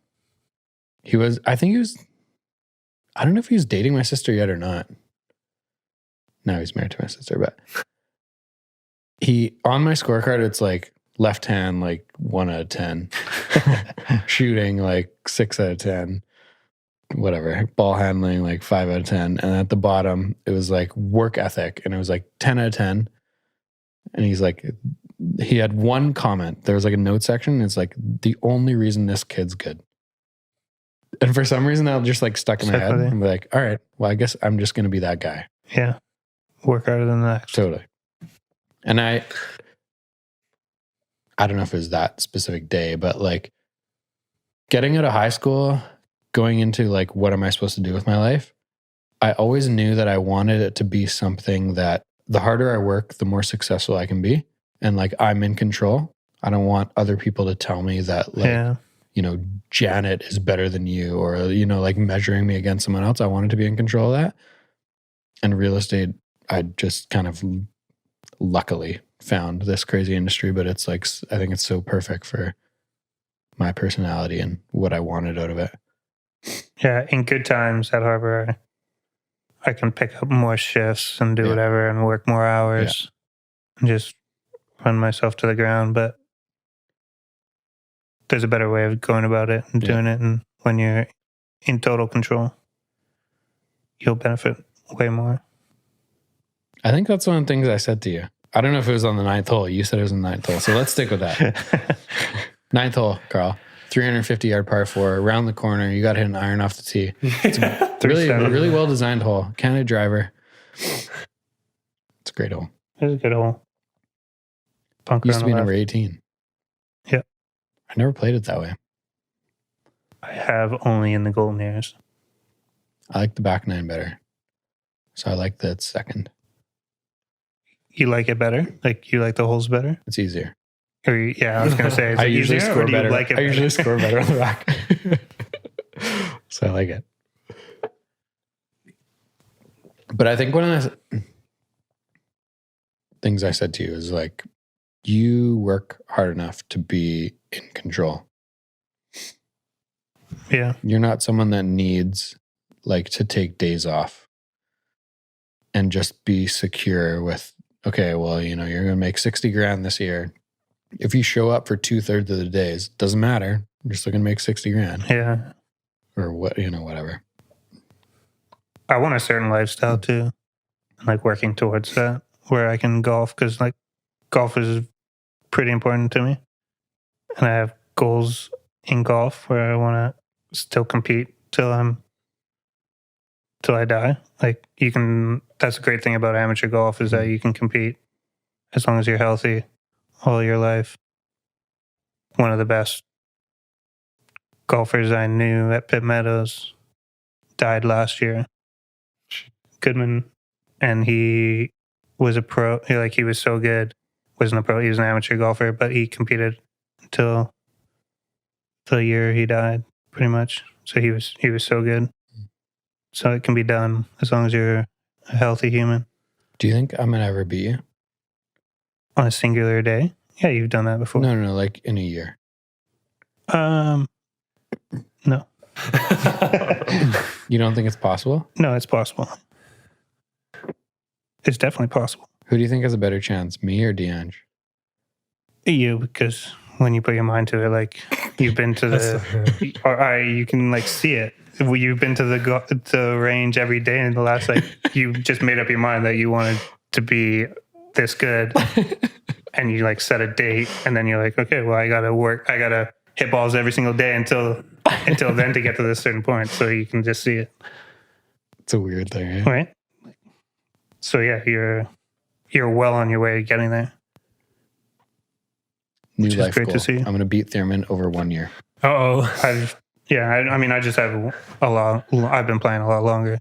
I don't know if he was dating my sister yet or not. No, he's married to my sister, but on my scorecard, it's like left hand, like 1 out of 10, shooting like 6 out of 10, whatever, ball handling like 5 out of 10. And at the bottom, it was like work ethic, and it was like 10 out of 10. And he's like, he had one comment. There was like a note section. It's like, the only reason this kid's good. And for some reason that just like stuck in my head. I'm like, all right, well, I guess I'm just going to be that guy. Yeah. Work harder than the next. Totally. And I don't know if it was that specific day, but like getting out of high school, going into like, what am I supposed to do with my life? I always knew that I wanted it to be something that the harder I work, the more successful I can be. And like, I'm in control. I don't want other people to tell me that like, you know, Janet is better than you, or, you know, like measuring me against someone else. I wanted to be in control of that. And real estate, I just kind of luckily found this crazy industry, but it's like, I think it's so perfect for my personality and what I wanted out of it. Yeah. In good times at Harbour, I can pick up more shifts and do whatever and work more hours and just run myself to the ground. But there's a better way of going about it and doing it. And when you're in total control, you'll benefit way more. I think that's one of the things I said to you. I don't know if it was on the 9th hole. You said it was on the 9th hole. So let's stick with that. 9th hole, Carl. 350-yard par 4, around the corner. You got to hit an iron off the tee. It's a really well-designed hole. Canada driver. It's a great hole. It's a good hole. Bunker Used to be on the number left. 18. Yeah. I never played it that way. I have only in the golden years. I like the back nine better. So I like that second. You like it better? Like, you like the holes better? It's easier. Or, yeah, I was going to say, is I it usually easier, score or do you better. like it I usually better? score better on the back. So I like it. But I think one of the things I said to you is like, you work hard enough to be in control. Yeah. You're not someone that needs like to take days off and just be secure with, okay, well, you know, you're going to make 60 grand this year. If you show up for 2/3 of the days, doesn't matter. You're still going to make 60 grand. Yeah. Or what, you know, whatever. I want a certain lifestyle too. Like working towards that where I can golf, because like golf is pretty important to me. And I have goals in golf where I want to still compete till I die. Like you can, that's the great thing about amateur golf is that you can compete as long as you're healthy all your life. One of the best golfers I knew at Pitt Meadows died last year. Goodman. And he was a pro. Like he was so good. Wasn't a pro. He was an amateur golfer, but he competed until the year he died, pretty much. So he was so good. So it can be done as long as you're a healthy human. Do you think I'm going to ever beat you? On a singular day? Yeah, you've done that before. No, like in a year. No. You don't think it's possible? No, it's possible. It's definitely possible. Who do you think has a better chance, me or Deange? You, because when you put your mind to it, like you've been to you can like see it. You've been to the range every day in the last, like, you just made up your mind that you wanted to be this good. And you like set a date, and then you're like, okay, well, I got to hit balls every single day until then to get to this certain point. So you can just see it. It's a weird thing, eh? Right? So yeah, you're well on your way to getting there. New which life is great goal. to see. I'm going to beat Thierman over 1 year. Uh-oh. I just have a lot. I've been playing a lot longer,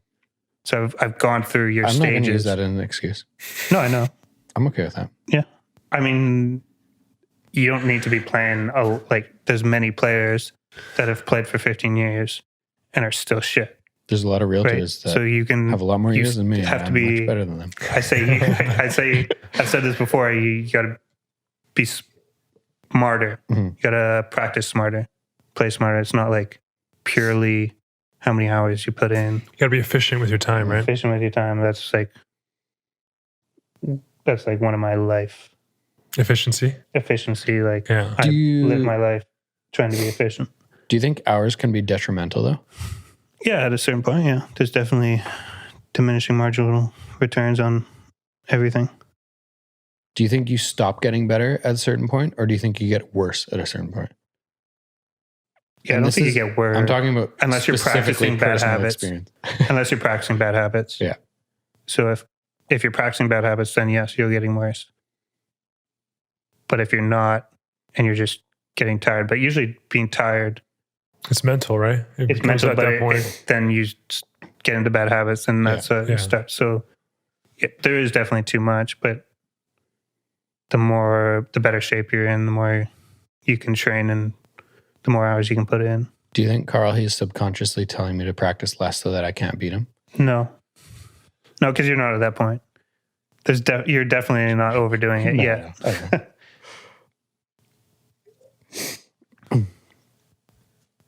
so I've gone through your stages. I'm not going to use that as an excuse. No, I know. I'm okay with that. Yeah, I mean, you don't need to be playing. There's many players that have played for 15 years and are still shit. There's a lot of realtors Right? that So you can have a lot more years than me. Have to I'm be much better than them. I've said this before. You got to be smarter. Mm-hmm. You got to practice smarter, play smarter. It's not like purely how many hours you put in. You got to be efficient with your time, right? Efficient with your time. That's like one of my life Efficiency. Like, Yeah. I live my life trying to be efficient. Do you think hours can be detrimental though? Yeah, at a certain point, yeah. There's definitely diminishing marginal returns on everything. Do you think you stop getting better at a certain point, or do you think you get worse at a certain point? Yeah, I don't think you get worse. I'm talking about unless you're practicing bad habits. Unless you're practicing bad habits. Yeah. So if you're practicing bad habits, then yes, you're getting worse. But if you're not, and you're just getting tired, but usually being tired, it's mental, right? It's mental, but then you get into bad habits, and that's a start. So there is definitely too much, but the better shape you're in, the more you can train, and the more hours you can put in. Do you think, Carl, he's subconsciously telling me to practice less so that I can't beat him? No, because you're not at that point. You're definitely not overdoing it yet. Okay.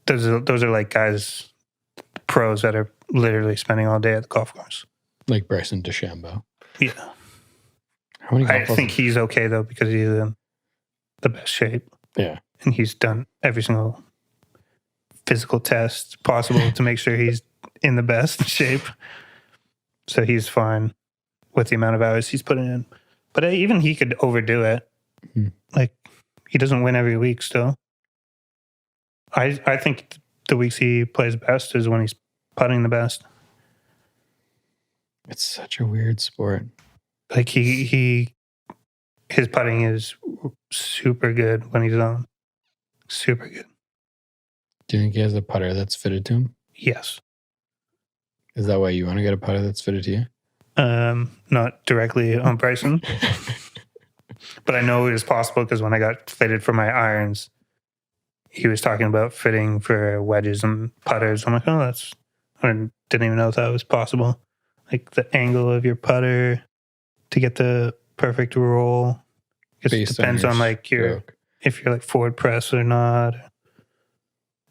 Those are like guys, pros that are literally spending all day at the golf course. Like Bryson DeChambeau. Yeah. How many I think he's okay, though, because he's in the best shape. Yeah. And he's done every single physical test possible to make sure he's in the best shape. So he's fine with the amount of hours he's putting in. But even he could overdo it. Mm-hmm. Like, he doesn't win every week still. I think the weeks he plays best is when he's putting the best. It's such a weird sport. Like his putting is super good when he's on. Super good. Do you think he has a putter that's fitted to him? Yes. Is that why you want to get a putter that's fitted to you? Not directly on Bryson. But I know it is possible because when I got fitted for my irons, he was talking about fitting for wedges and putters. I'm like, I didn't even know if that was possible. Like the angle of your putter to get the perfect roll. It depends on like if you're like forward press or not,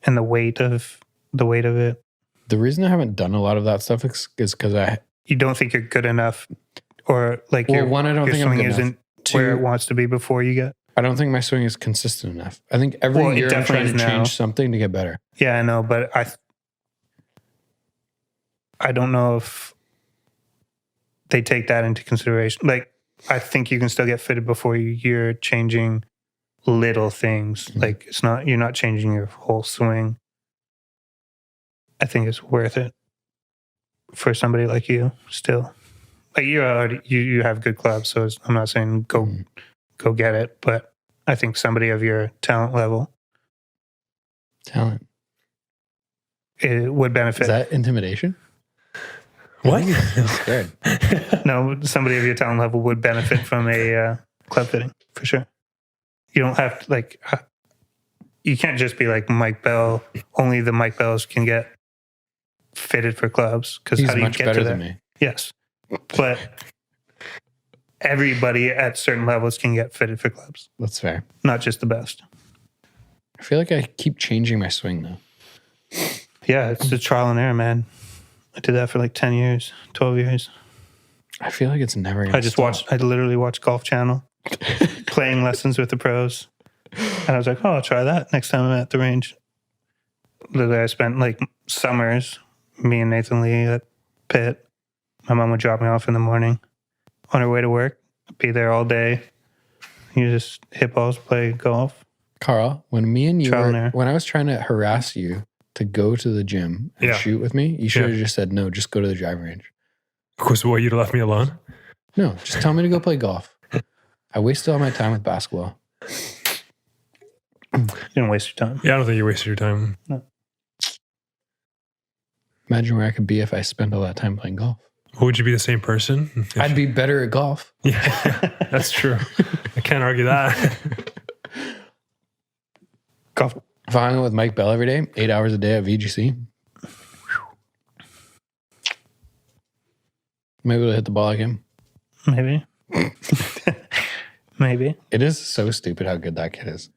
and the weight of it. The reason I haven't done a lot of that stuff is because you don't think you're good enough, or like I don't think I'm good isn't where it wants to be before you get. I don't think my swing is consistent enough. I think every year I'm trying to change something to get better. Yeah, I know, but I don't know if they take that into consideration. Like, I think you can still get fitted before you're changing little things. Mm-hmm. Like, you're not changing your whole swing. I think it's worth it for somebody like you still. Like, you have good clubs, so I'm not saying go get it, but I think somebody of your talent level. It would benefit. Is that intimidation? What? That's good. No, somebody of your talent level would benefit from a club fitting, for sure. You don't have to, like, you can't just be like Mike Bell. Only the Mike Bells can get fitted for clubs. Because how do you much get better to that? than me. Yes. But everybody at certain levels can get fitted for clubs. That's fair. Not just the best. I feel like I keep changing my swing though. Yeah, it's the trial and error, man. I did that for like 10 years, 12 years. I feel like it's never going to stop. I literally watched Golf Channel, playing lessons with the pros. And I was like, I'll try that next time I'm at the range. Literally, I spent like summers, me and Nathan Lee at Pitt. My mom would drop me off in the morning on her way to work. I'd be there all day. You just hit balls, play golf. Carl, when I was trying to harass you to go to the gym and shoot with me, you should have just said, no, just go to the driving range. Because what, you'd left me alone? No, just tell me to go play golf. I wasted all my time with basketball. You didn't waste your time. Yeah, I don't think you wasted your time. No. Imagine where I could be if I spent all that time playing golf. Would you be the same person? I'd be better at golf. Yeah, that's true. I can't argue that. Golf. If I hung out with Mike Bell every day, 8 hours a day at VGC, maybe we'll hit the ball like him. Maybe. Maybe. It is so stupid how good that kid is.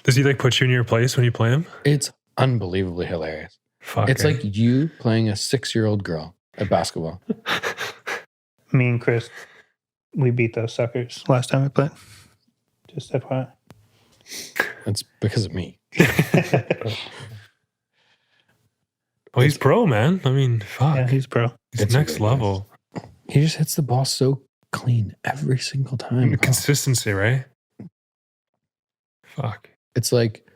Does he like put you in your place when you play him? It's unbelievably hilarious. Fuck it's like you playing a 6-year-old girl at basketball. Me and Chris, we beat those suckers last time we played. Just FYI. That's because of me. Well, he's pro, man. I mean, fuck. Yeah, he's pro. He's next level. He just hits the ball so clean every single time. Consistency, right? Fuck. It's like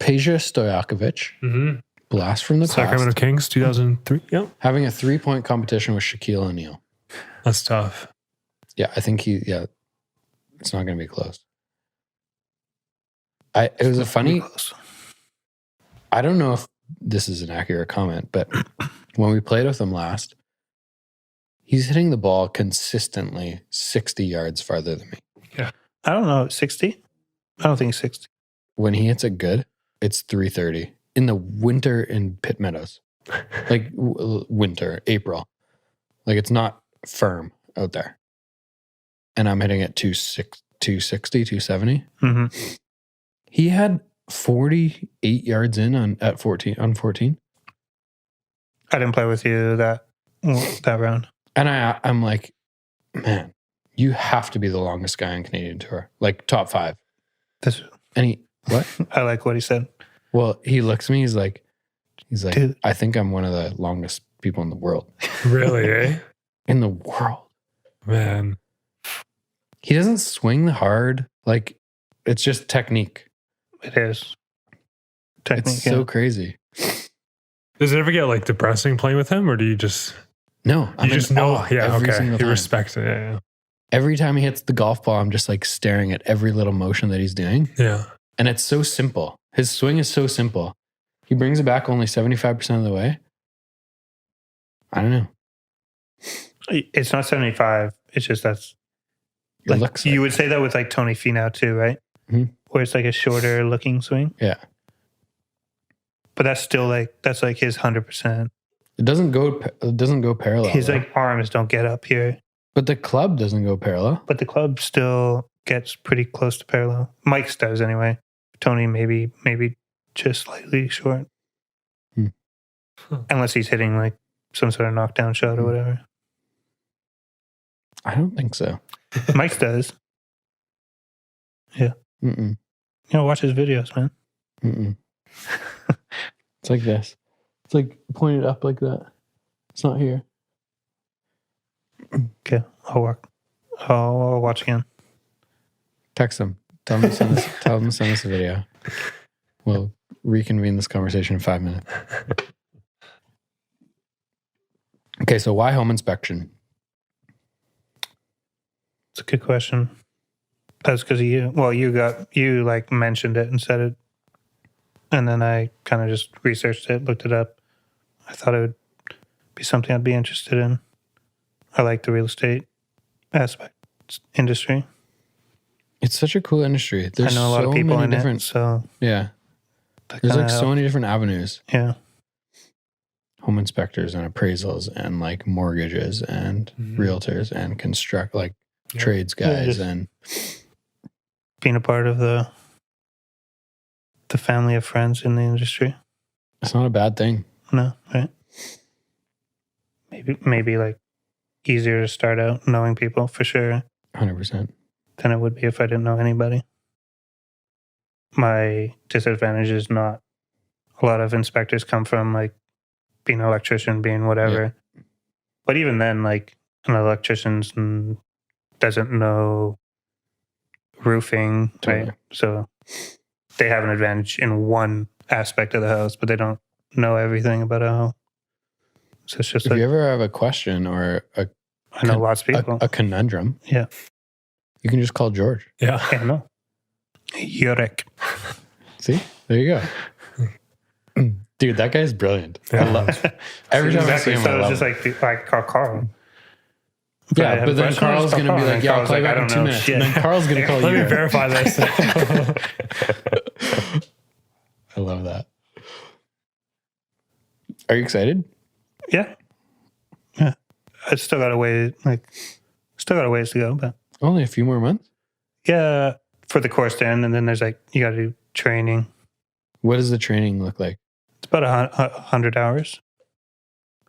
Peja Stojakovic, blast from the Sacramento past, Kings, 2003. Yep. having a 3-point competition with Shaquille O'Neal. That's tough. Yeah, I think it's not going to be close. It was a funny, I don't know if this is an accurate comment, but when we played with him last, he's hitting the ball consistently 60 yards farther than me. I don't know, 60? I don't think 60. When he hits it good, it's 330 in the winter in Pitt Meadows. Like winter, April. Like it's not firm out there. And I'm hitting it 260, 270. Mm-hmm. He had 48 yards in on 14. I didn't play with you that round. And I'm like, man, you have to be the longest guy on Canadian Tour. Like top 5. And he, what? I like what he said. Well, he looks at me, he's like, Dude. I think I'm one of the longest people in the world. Really, eh? In the world. Man. He doesn't swing hard. Like, it's just technique. It is. Technique, It's so crazy. Does it ever get like depressing playing with him, or do you just No, you just know? Yeah, every okay. single You time. respect it. Yeah, Every time he hits the golf ball, I'm just like staring at every little motion that he's doing. yeah. And it's so simple. His swing is so simple. He brings it back only 75% of the way. I don't know. It's not 75. It's just that's It like, looks you like would say that with like Tony Finau too, right? Mhm. Where it's like a shorter looking swing. Yeah. But that's still like his 100%. It doesn't go parallel. His though. like arms don't get up here, But the club doesn't go parallel. but the club still gets pretty close to parallel. Mike's does anyway. Tony maybe just slightly short, unless he's hitting like some sort of knockdown shot or whatever. I don't think so. Mike's does. Yeah. Mm-mm. Watch his videos, man. Mm-mm. It's like this. It's like pointed up like that. It's not here. Okay, I'll watch again. Text him. Tell him to send us a video. We'll reconvene this conversation in 5 minutes. Okay, so why home inspection? It's a good question. That's because of you. Well, you like mentioned it and said it, and then I kind of just researched it, looked it up. I thought it would be something I'd be interested in. I like the real estate aspect industry. It's such a cool industry. There's I know a lot so of people many in different, it, so yeah. that There's kinda like so helped. many different avenues. Yeah, Home inspectors and appraisals and like mortgages and realtors and trades guys just- and being a part of the family of friends in the industry. it's not a bad thing. No, right? Maybe like easier to start out knowing people for sure 100%. than it would be if I didn't know anybody. My disadvantage is not a lot of inspectors come from like being an electrician, being whatever. Yeah. But even then, like an electrician doesn't know roofing, Totally. right? So they have an advantage in one aspect of the house, but they don't know everything about a home. So it's just If you ever have a question or I know lots of people. a conundrum, Yeah. you can just call George. Yeah. I know. Yurek. See? There you go. Dude, that guy's brilliant. Yeah. I love every time I see him, So I it's love just him. like call Carl. Yeah, but then Carl's going to be like, yeah, I'll call you back in 2 minutes. And then Carl's going to call you. Let me verify this. I love that. Are you excited? Yeah. Yeah. It's still got a ways to go, but Only a few more months? yeah, for the course to end, and then there's like you got to do training. What does the training look like? It's about 100 hours.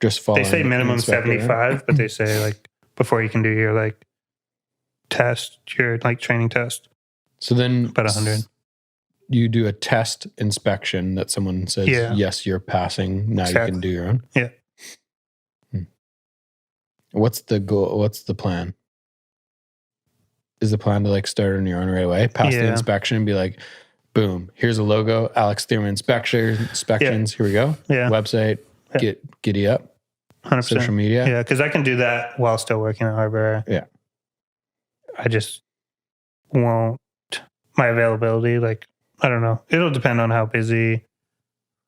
Just following. They say minimum the inspector, 75, but they say like before you can do your like test, your like training test, So then about 100. You do a test inspection that someone says, Yeah. yes, you're passing. Now you Exactly. can do your own. Yeah. What's the goal? What's the plan? is the plan to like start on your own right away, pass the inspection and be like, boom, here's a logo, Alex Thierman inspections, here we go. Yeah. Website, giddy up. 100%. Social media. Yeah, because I can do that while still working at Harbour Air. Yeah. I just won't, my availability, like, I don't know. It'll depend on how busy,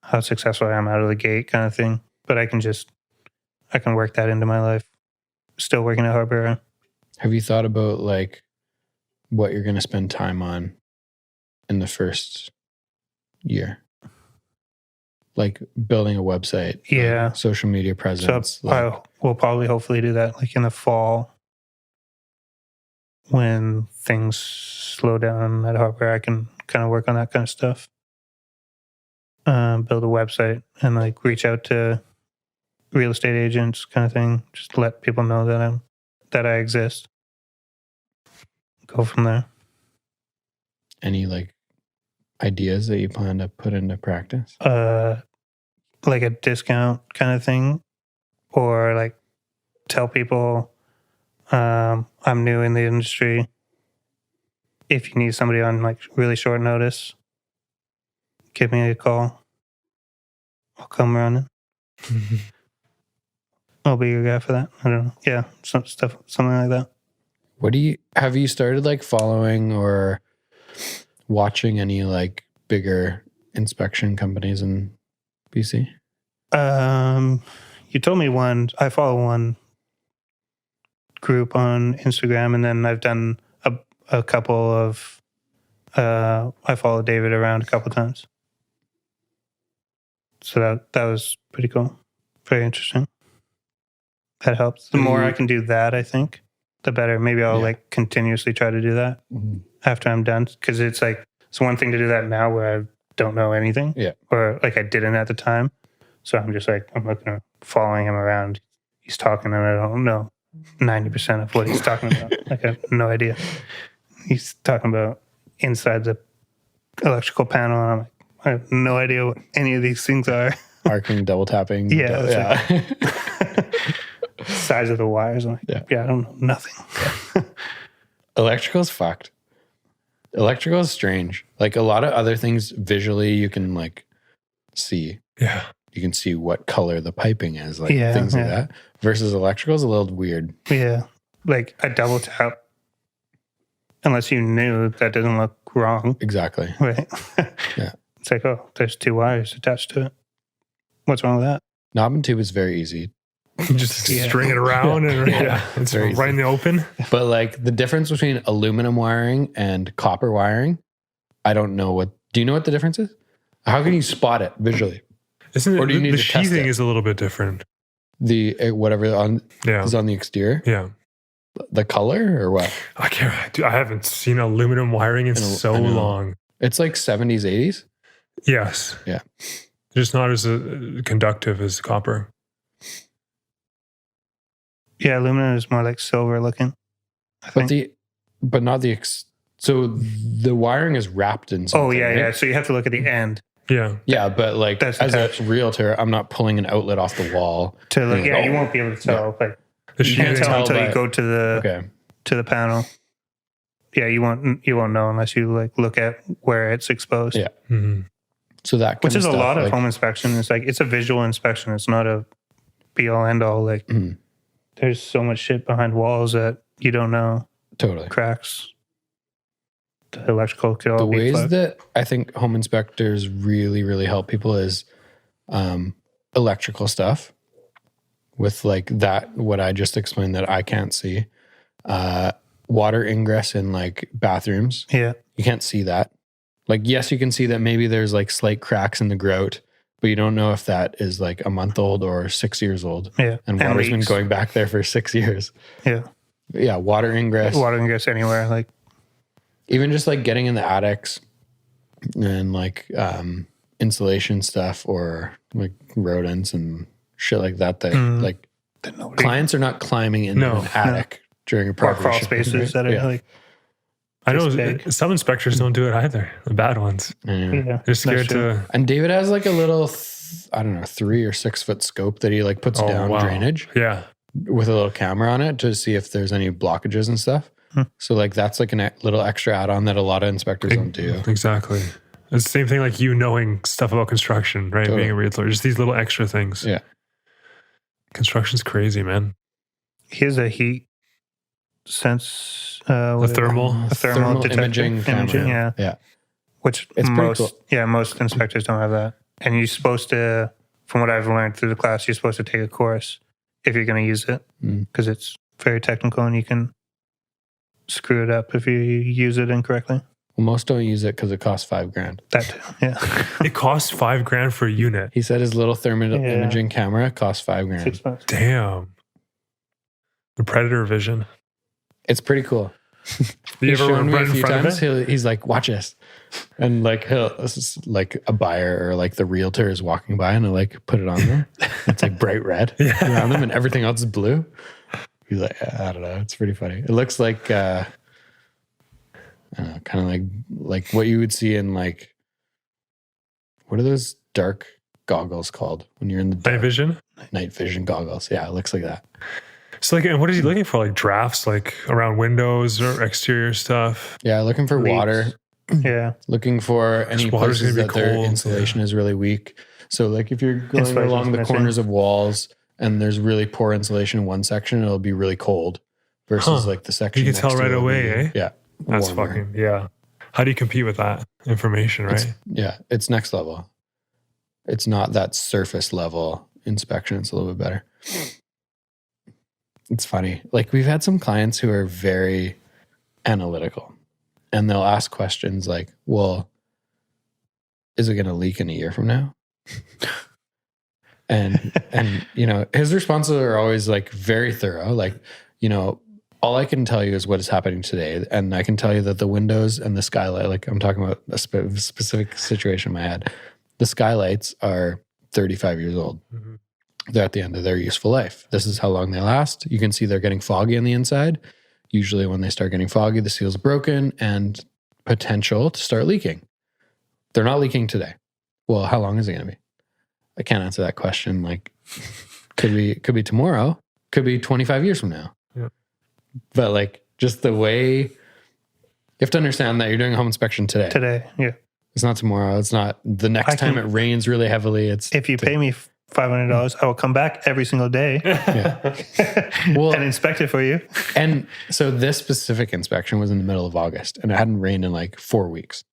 how successful I am out of the gate kind of thing. But I can work that into my life. Still working at Harbour Air. Have you thought about like what you're going to spend time on in the first year? Like building a website, social media presence. So I will probably hopefully do that like in the fall when things slow down at Harbour Air. I can kind of work on that kind of stuff. Build a website and like reach out to real estate agents kind of thing. Just let people know that I exist. Go from there. Any like ideas that you plan to put into practice? Like a discount kind of thing, or like tell people I'm new in the industry. If you need somebody on like really short notice, give me a call. I'll come running. I'll be your guy for that. I don't know. Yeah, some stuff, something like that. Have you started like following or watching any like bigger inspection companies in BC? You told me one. I follow one group on Instagram, and then I've done a couple of. I followed David around a couple times, so that was pretty cool, very interesting. That helps. The more I can do that, I think, the better. Maybe I'll like continuously try to do that after I'm done, because it's like it's one thing to do that now where I don't know anything, or like I didn't at the time. So I'm just like, I'm looking at following him around. He's talking and I don't know 90% of what he's talking about. Like I have no idea. He's talking about inside the electrical panel. And I'm like, I have no idea what any of these things are. Arcing, double tapping. Like, size of the wires. I'm like, I don't know nothing. Electrical is fucked. Electrical is strange. Like a lot of other things visually you can like see. Yeah. You can see what color the piping is, like things like that. Versus electrical is a little weird. Yeah. Like a double tap. Unless you knew that doesn't look wrong. Exactly. Right. Yeah. It's like, oh, there's 2 wires attached to it. What's wrong with that? Knob and tube is very easy. Just string it around and it's very right in the open. But like the difference between aluminum wiring and copper wiring, I don't know do you know what the difference is? How can you spot it visually? Isn't it, or do you need the sheathing is a little bit different? The whatever is on the exterior? Yeah. The color or what? I haven't seen aluminum wiring in so long. It's like 70s, 80s? Yes. Yeah. Just not as conductive as copper. Yeah, aluminum is more like silver looking. But not the so the wiring is wrapped in something. Oh yeah, right? yeah. So you have to look at the end. Yeah. Yeah, but like as a realtor, I'm not pulling an outlet off the wall. To look, you won't be able to tell. Like you can't tell until you go to the panel. Yeah, you won't know unless you like look at where it's exposed. Yeah. Mm-hmm. So that which is a lot of home inspection. It's like it's a visual inspection. It's not a be all end all. Like there's so much shit behind walls that you don't know. Totally. Cracks. The electrical could all the be ways plugged. That I think home inspectors really, really help people is electrical stuff with like that, what I just explained that I can't see. Water ingress in like bathrooms. Yeah. You can't see that. Like, yes, you can see that maybe there's like slight cracks in the grout, but you don't know if that is like a month old or 6 years old. Yeah. And water's been going back there for 6 years. Yeah. Yeah. Water ingress. Water ingress anywhere. Like, even just like getting in the attics and like insulation stuff or like rodents and shit like that. Like clients are not climbing into an attic during a proper crawl spaces that are like. I know some inspectors don't do it either. The bad ones. Yeah. They're scared to. And David has like a little, 3 or 6 foot scope that he like puts down drainage. Yeah. With a little camera on it to see if there's any blockages and stuff. So like that's like a little extra add-on that a lot of inspectors don't do. Exactly. It's the same thing like you knowing stuff about construction, right? Totally. Being a realtor, just these little extra things. Yeah. Construction's crazy, man. Here's a heat sense. A thermal detector. imaging camera. Yeah. Which It's pretty most most inspectors don't have that. And you're supposed to, from what I've learned through the class, you're supposed to take a course if you're going to use it, because it's very technical and you can screw it up if you use it incorrectly. Well, most don't use it because it costs $5,000. That too, yeah. It costs $5,000 for a unit. He said his little thermal imaging camera costs $5,000. $6. Damn. The Predator vision. It's pretty cool. You He's ever shown me run a in few front of times. it? He's like, watch this. And like this is like a buyer or like the realtor is walking by and I like put it on there. It's like bright red around them and everything else is blue. He's like, I don't know. It's pretty funny. It looks like I don't know, kind of like what you would see in like, what are those dark goggles called when you're in the dark? Night vision? Night vision goggles. Yeah, it looks like that. So like, and what is he looking for? Like drafts, like around windows or exterior stuff? Yeah, looking for Leaks. water. Yeah. Looking for any water's places gonna be that their cold, insulation is really weak. So like if you're going Insulation's along the missing. corners of walls and there's really poor insulation in one section, it'll be really cold versus like the section. You can tell next to right it will away, be- eh? Yeah. That's warmer. fucking, yeah. How do you compete with that information, right? It's next level. It's not that surface level inspection. It's a little bit better. It's funny. Like we've had some clients who are very analytical and they'll ask questions like, well, is it going to leak in a year from now? and you know, his responses are always like very thorough. Like, you know, all I can tell you is what is happening today. And I can tell you that the windows and the skylight, like I'm talking about a specific situation in my head. The skylights are 35 years old. Mm-hmm. They're at the end of their useful life. This is how long they last. You can see they're getting foggy on the inside. Usually when they start getting foggy, the seal's broken and potential to start leaking. They're not leaking today. Well, how long is it going to be? I can't answer that question. Like, could be tomorrow. Could be 25 years from now. Yeah. But like, just the way you have to understand that you're doing a home inspection today. Today, yeah. It's not tomorrow. It's not the next time it rains really heavily. It's If you pay me $500, I will come back every single day Well, and inspect it for you. And so this specific inspection was in the middle of August and it hadn't rained in like 4 weeks.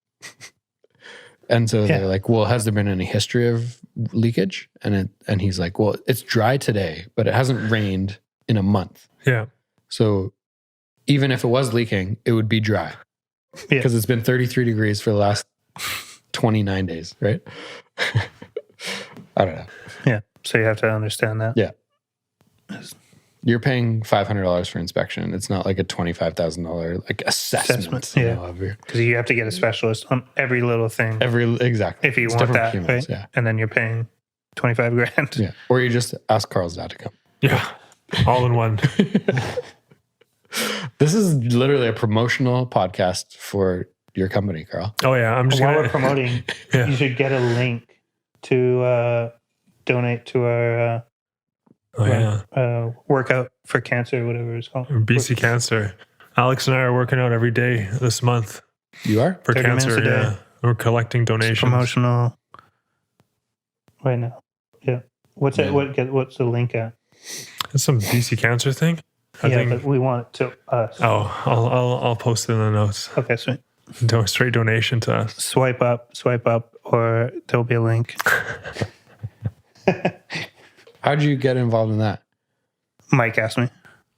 And so they're like, well, has there been any history of leakage? And he's like, well, it's dry today, but it hasn't rained in a month. Yeah. So even if it was leaking, it would be dry because it's been 33 degrees for the last 29 days, right? I don't know. Yeah. So you have to understand that. Yeah. You're paying $500 for inspection. It's not like a $25,000 like assessment. You know, because you have to get a specialist on every little thing. Exactly. If you It's want different that, humans, right? yeah. And then you're paying $25,000. Yeah. Or you just ask Carl's dad to come. Yeah. All in one. This is literally a promotional podcast for your company, Carl. Oh yeah. I'm just While going we're promoting, Yeah. you should get a link to donate to our workout for cancer, whatever it's called. BC Cancer. Alex and I are working out every day this month You are? for 30 minutes cancer. a day. Yeah. We're collecting It's donations. promotional right now. Yeah. What's it? What's the link at? It's some BC Cancer thing. I think. But we want it to us. Oh, I'll post it in the notes. Okay, sweet. Straight donation to us. Swipe up, or there'll be a link. How'd you get involved in that? Mike asked me.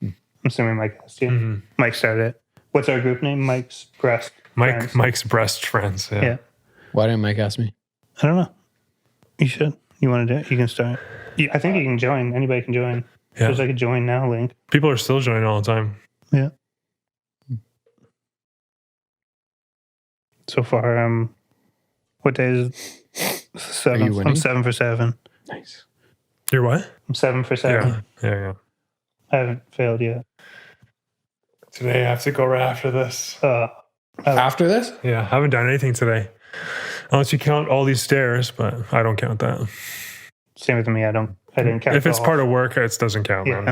I'm assuming Mike asked you. Mm-hmm. Mike started it. What's our group name? Mike's Breast Friends. Mike's breast friends. Yeah. Yeah. Why didn't Mike ask me? I don't know. You should. You want to do it? You can start. I think you can join. Anybody can join. Yeah. There's like a join now link. People are still joining all the time. Yeah. So far, what day is it? 7? Are you winning? I'm 7 for 7. Nice. You're what? I'm 7 for 7. Yeah. I haven't failed yet. Today I have to go right after this. After this? Yeah, I haven't done anything today. Unless you count all these stairs, but I don't count that. Same with me. I don't I didn't count. If it's part of work, it doesn't count, man.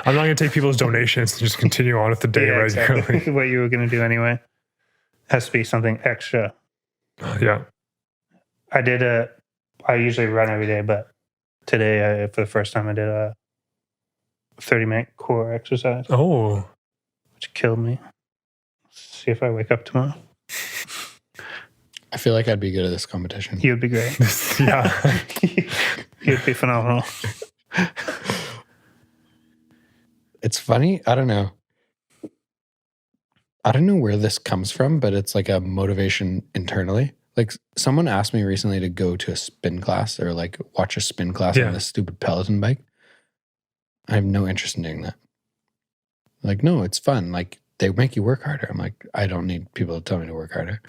I'm not going to take people's donations and just continue on with the day regularly. Exactly. What you were going to do anyway. Has to be something extra. Yeah. I usually run every day, but today, for the first time, I did a 30-minute core exercise. Oh. Which killed me. See if I wake up tomorrow. I feel like I'd be good at this competition. You'd be great. Yeah. You'd be phenomenal. It's funny. I don't know where this comes from, but it's like a motivation internally. Like someone asked me recently to go to a spin class or like watch a spin class on this stupid Peloton bike. I have no interest in doing that. Like, no, it's fun. Like they make you work harder. I'm like, I don't need people to tell me to work harder.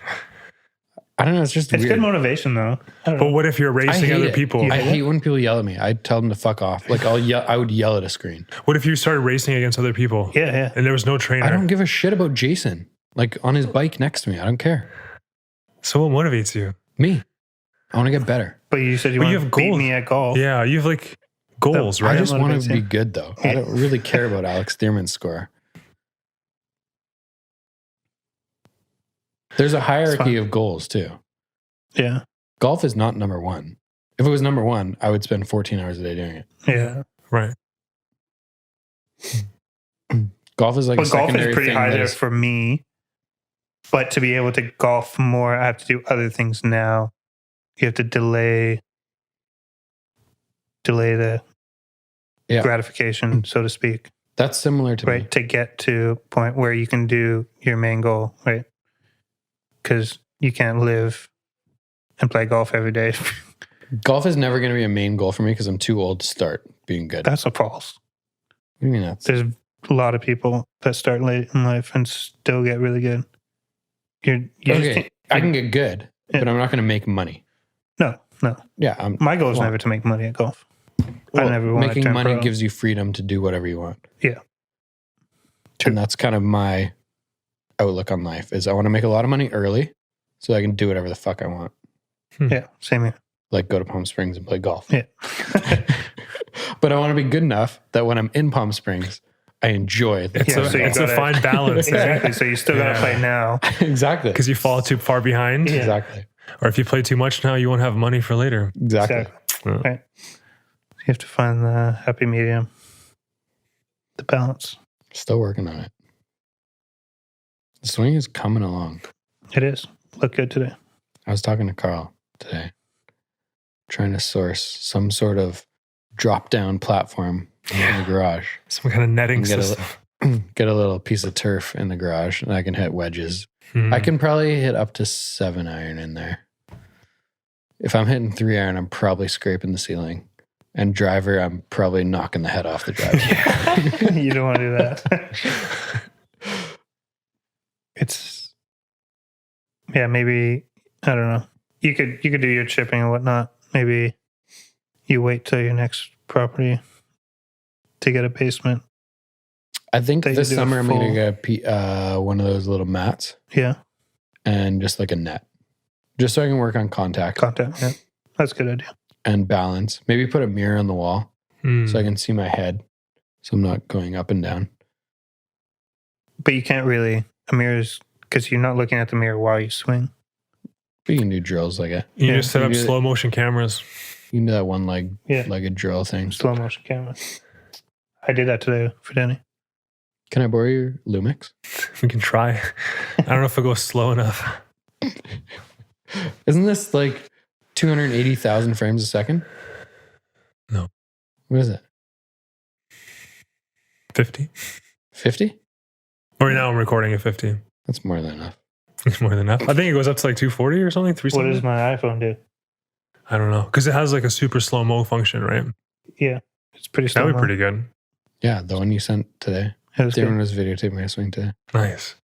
I don't know. It's just weird. Good motivation though. But what if you're racing other people? I hate when people yell at me. I tell them to fuck off. Like I would yell at a screen. What if you started racing against other people? Yeah. And there was no trainer? I don't give a shit about Jason. Like on his bike next to me. I don't care. So what motivates you? Me. I want to get better. But you said you want to beat me at golf. Yeah, you have like goals, right? I just want to be good though. I don't really care about Alex Thierman's score. There's a hierarchy of goals too. Yeah. Golf is not number one. If it was number one, I would spend 14 hours a day doing it. Yeah. Right. Golf is like a secondary golf is pretty thing high there for me. But to be able to golf more, I have to do other things now. You have to delay the gratification, so to speak. That's similar to me. To get to a point where you can do your main goal, right? Because you can't live and play golf every day. Golf is never going to be a main goal for me because I'm too old to start being good. That's a false. What do you mean that's? There's a lot of people that start late in life and still get really good. I can get good, but I'm not going to make money. No. Yeah. My goal is never to make money at golf. I never want to making turn money pro. gives you freedom to do whatever you want. Yeah. And that's kind of my outlook on life is I want to make a lot of money early so I can do whatever the fuck I want. Yeah, same here. Like go to Palm Springs and play golf. Yeah. But I want to be good enough that when I'm in Palm Springs, I enjoy it. It's a fine balance. Exactly. So you still got to play now. Exactly. Because you fall too far behind. Yeah. Exactly. Or if you play too much now, you won't have money for later. Exactly. Right. You have to find the happy medium, the balance. Still working on it. The swing is coming along. It is. Look good today. I was talking to Carl today, trying to source some sort of drop-down platform in the garage. Some kind of netting system. Get a little piece of turf in the garage, and I can hit wedges. I can probably hit up to 7-iron in there. If I'm hitting 3-iron, I'm probably scraping the ceiling. And driver, I'm probably knocking the head off the driver. You don't want to do that. Maybe, I don't know. You could do your chipping and whatnot. Maybe you wait till your next property to get a basement. I think this summer I'm going to get one of those little mats. Yeah. And just like a net. Just so I can work on contact. Yeah. That's a good idea. And balance. Maybe put a mirror on the wall so I can see my head. So I'm not going up and down. But you can't really, a mirror's, because you're not looking at the mirror while you swing. But you can do drills like it. You just set up slow motion cameras. You can do that one like a drill thing. Slow motion camera. I did that today for Denny. Can I borrow your Lumix? We can try. I don't know if it goes slow enough. Isn't this like 280,000 frames a second? No. What is it? 50. 50? Right now I'm recording at 50. That's more than enough. It's more than enough. I think it goes up to like 240 or something. 370. What does my iPhone do? I don't know. Because it has like a super slow-mo function, right? Yeah. It's pretty slow. That would be pretty good. Yeah, the one you sent today. Thierman was videotaping my swing today. Nice.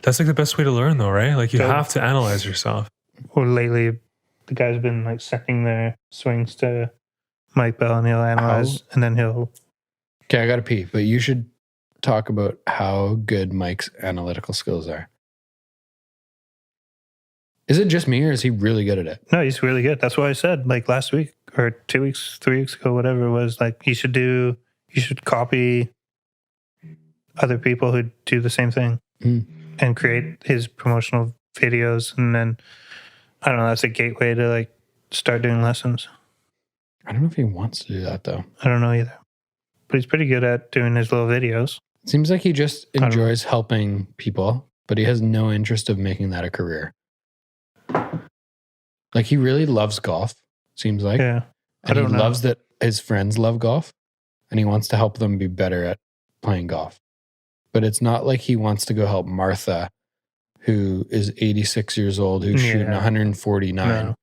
That's like the best way to learn though, right? Like you have to analyze yourself. Or lately, the guy's been like sending their swings to Mike Bell and he'll analyze and then he'll... Okay, I got to pee, but you should talk about how good Mike's analytical skills are. Is it just me or is he really good at it? No, he's really good. That's what I said like last week or 2 weeks, 3 weeks ago, whatever it was, like you should copy other people who do the same thing and create his promotional videos. And then, I don't know, that's a gateway to like start doing lessons. I don't know if he wants to do that though. I don't know either. But he's pretty good at doing his little videos. It seems like he just enjoys helping people, but he has no interest of making that a career. Like he really loves golf, seems like. Yeah. And he loves that his friends love golf and he wants to help them be better at playing golf. But it's not like he wants to go help Martha, who is 86 years old, who's shooting 149,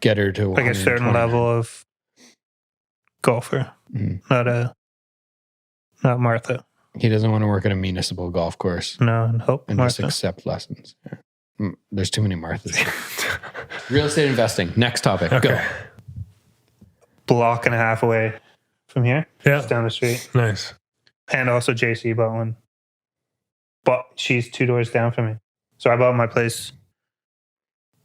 get her to like a certain level of golfer, not Martha. He doesn't want to work at a municipal golf course. No, and just accept lessons. Yeah. There's too many Marthas. Real estate investing. Next topic. Okay. Go. Block and a half away from here. Yeah. Just down the street. Nice. And also JC bought one. But she's 2 doors down from me. So I bought my place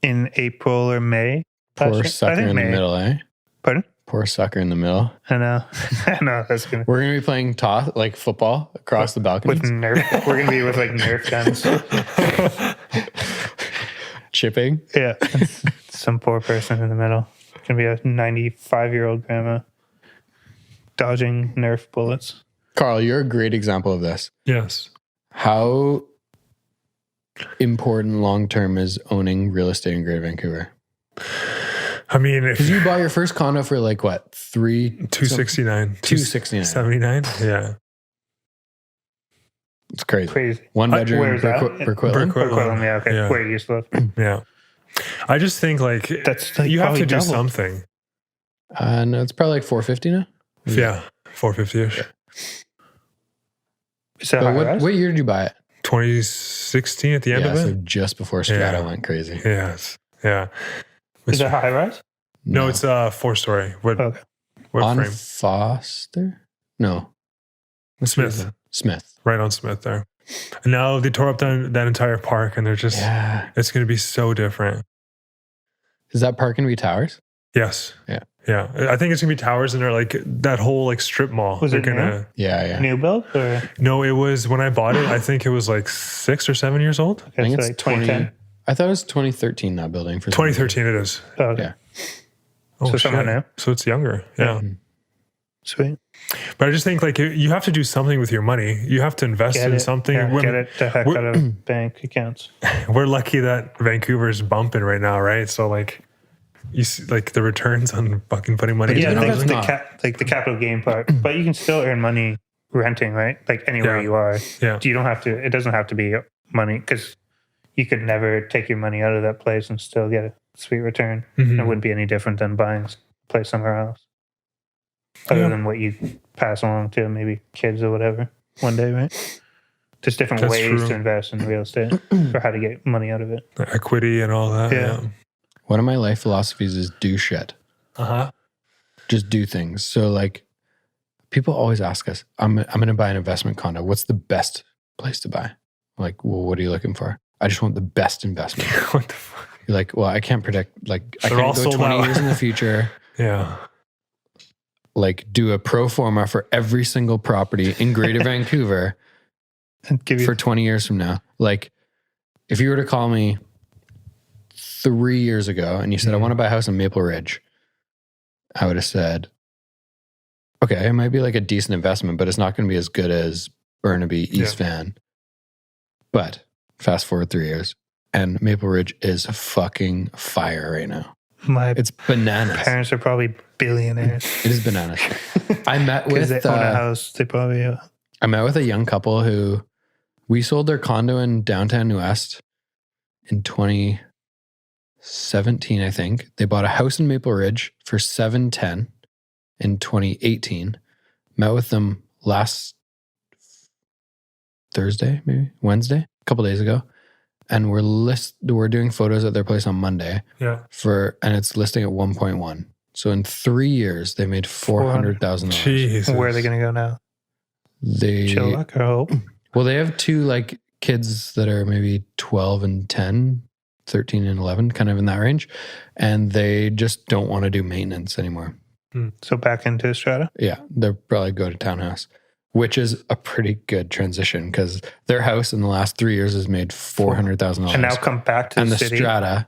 in April or May. Poor sucker in the middle, eh? Pardon? Poor sucker in the middle. I know. I know. That's gonna. We're gonna be playing toss like football across the balcony with Nerf. We're gonna be with like Nerf guns. Chipping. Yeah. Some poor person in the middle. It's gonna be a 95-year-old grandma dodging Nerf bullets. Carl, you're a great example of this. Yes. How important long term is owning real estate in Greater Vancouver? I mean, if you bought your first condo for like what, 269, 79, yeah, it's crazy. Crazy. 1 bedroom where is that? Burquitlam, yeah, okay. Yeah. Where you used to live. Yeah, I just think like that's like you have to do double. something. No, it's probably like 450 now. Yeah, 450ish. Is that what year did you buy it? 2016 at the end of it. So just before Strata went crazy. Yes. Yeah. Is that high rise? No, it's 4-story. Okay. On frame? Foster? No. Smith. Right on Smith there. And now they tore up that entire park and they're just, it's going to be so different. Is that park going to be towers? Yes. Yeah. Yeah. I think it's going to be towers and they're like that whole like strip mall. Was they're it gonna, Yeah. New build? Or? No, it was when I bought it, I think it was like 6 or 7 years old. I think it's like 2010. I thought it was 2013, that building. For 2013 it is. Oh, okay. Yeah. Oh, so somewhere new. So it's younger. Yeah. Sweet. But I just think like you have to do something with your money. You have to invest in something. Yeah, get it the heck out of bank accounts. We're lucky that Vancouver's bumping right now, right? So like you see like the returns on fucking putting money. Yeah, into like the capital gain part. But you can still earn money renting, right? Like anywhere you are. Yeah. You don't have to. It doesn't have to be money because you could never take your money out of that place and still get a sweet return. Mm-hmm. It wouldn't be any different than buying a place somewhere else. Other than what you pass along to maybe kids or whatever one day, right? There's different ways to invest in real estate or how to get money out of it. Equity and all that. Yeah. One of my life philosophies is do shit. Just do things. So like people always ask us, I'm going to buy an investment condo. What's the best place to buy? Like, well, what are you looking for? I just want the best investment. What the fuck? You're like, well, I can't predict, like I They're can't go 20 years in the future. Yeah. Like do a pro forma for every single property in Greater Vancouver and give you for 20 years from now. Like if you were to call me 3 years ago and you said, I want to buy a house in Maple Ridge, I would have said, okay, it might be like a decent investment, but it's not going to be as good as Burnaby, East Van. But fast forward 3 years and Maple Ridge is fucking fire right now. It's bananas. Parents are probably billionaires. It is bananas. I met with they own a house. They probably. I met with a young couple who we sold their condo in downtown New West in 2017, I think. They bought a house in Maple Ridge for $710 in 2018. Met with them last Thursday, maybe Wednesday, a couple days ago. And we're doing photos at their place on Monday. Yeah. And it's listing at 1.1. So in 3 years, they made $400,000. Jesus. Where are they going to go now? Chilliwack or Hope? Well, they have two like kids that are maybe 12 and 10. 13 and 11, kind of in that range. And they just don't want to do maintenance anymore. So back into strata? Yeah, they'll probably go to townhouse, which is a pretty good transition because their house in the last 3 years has made $400,000. And now come back to the city. strata.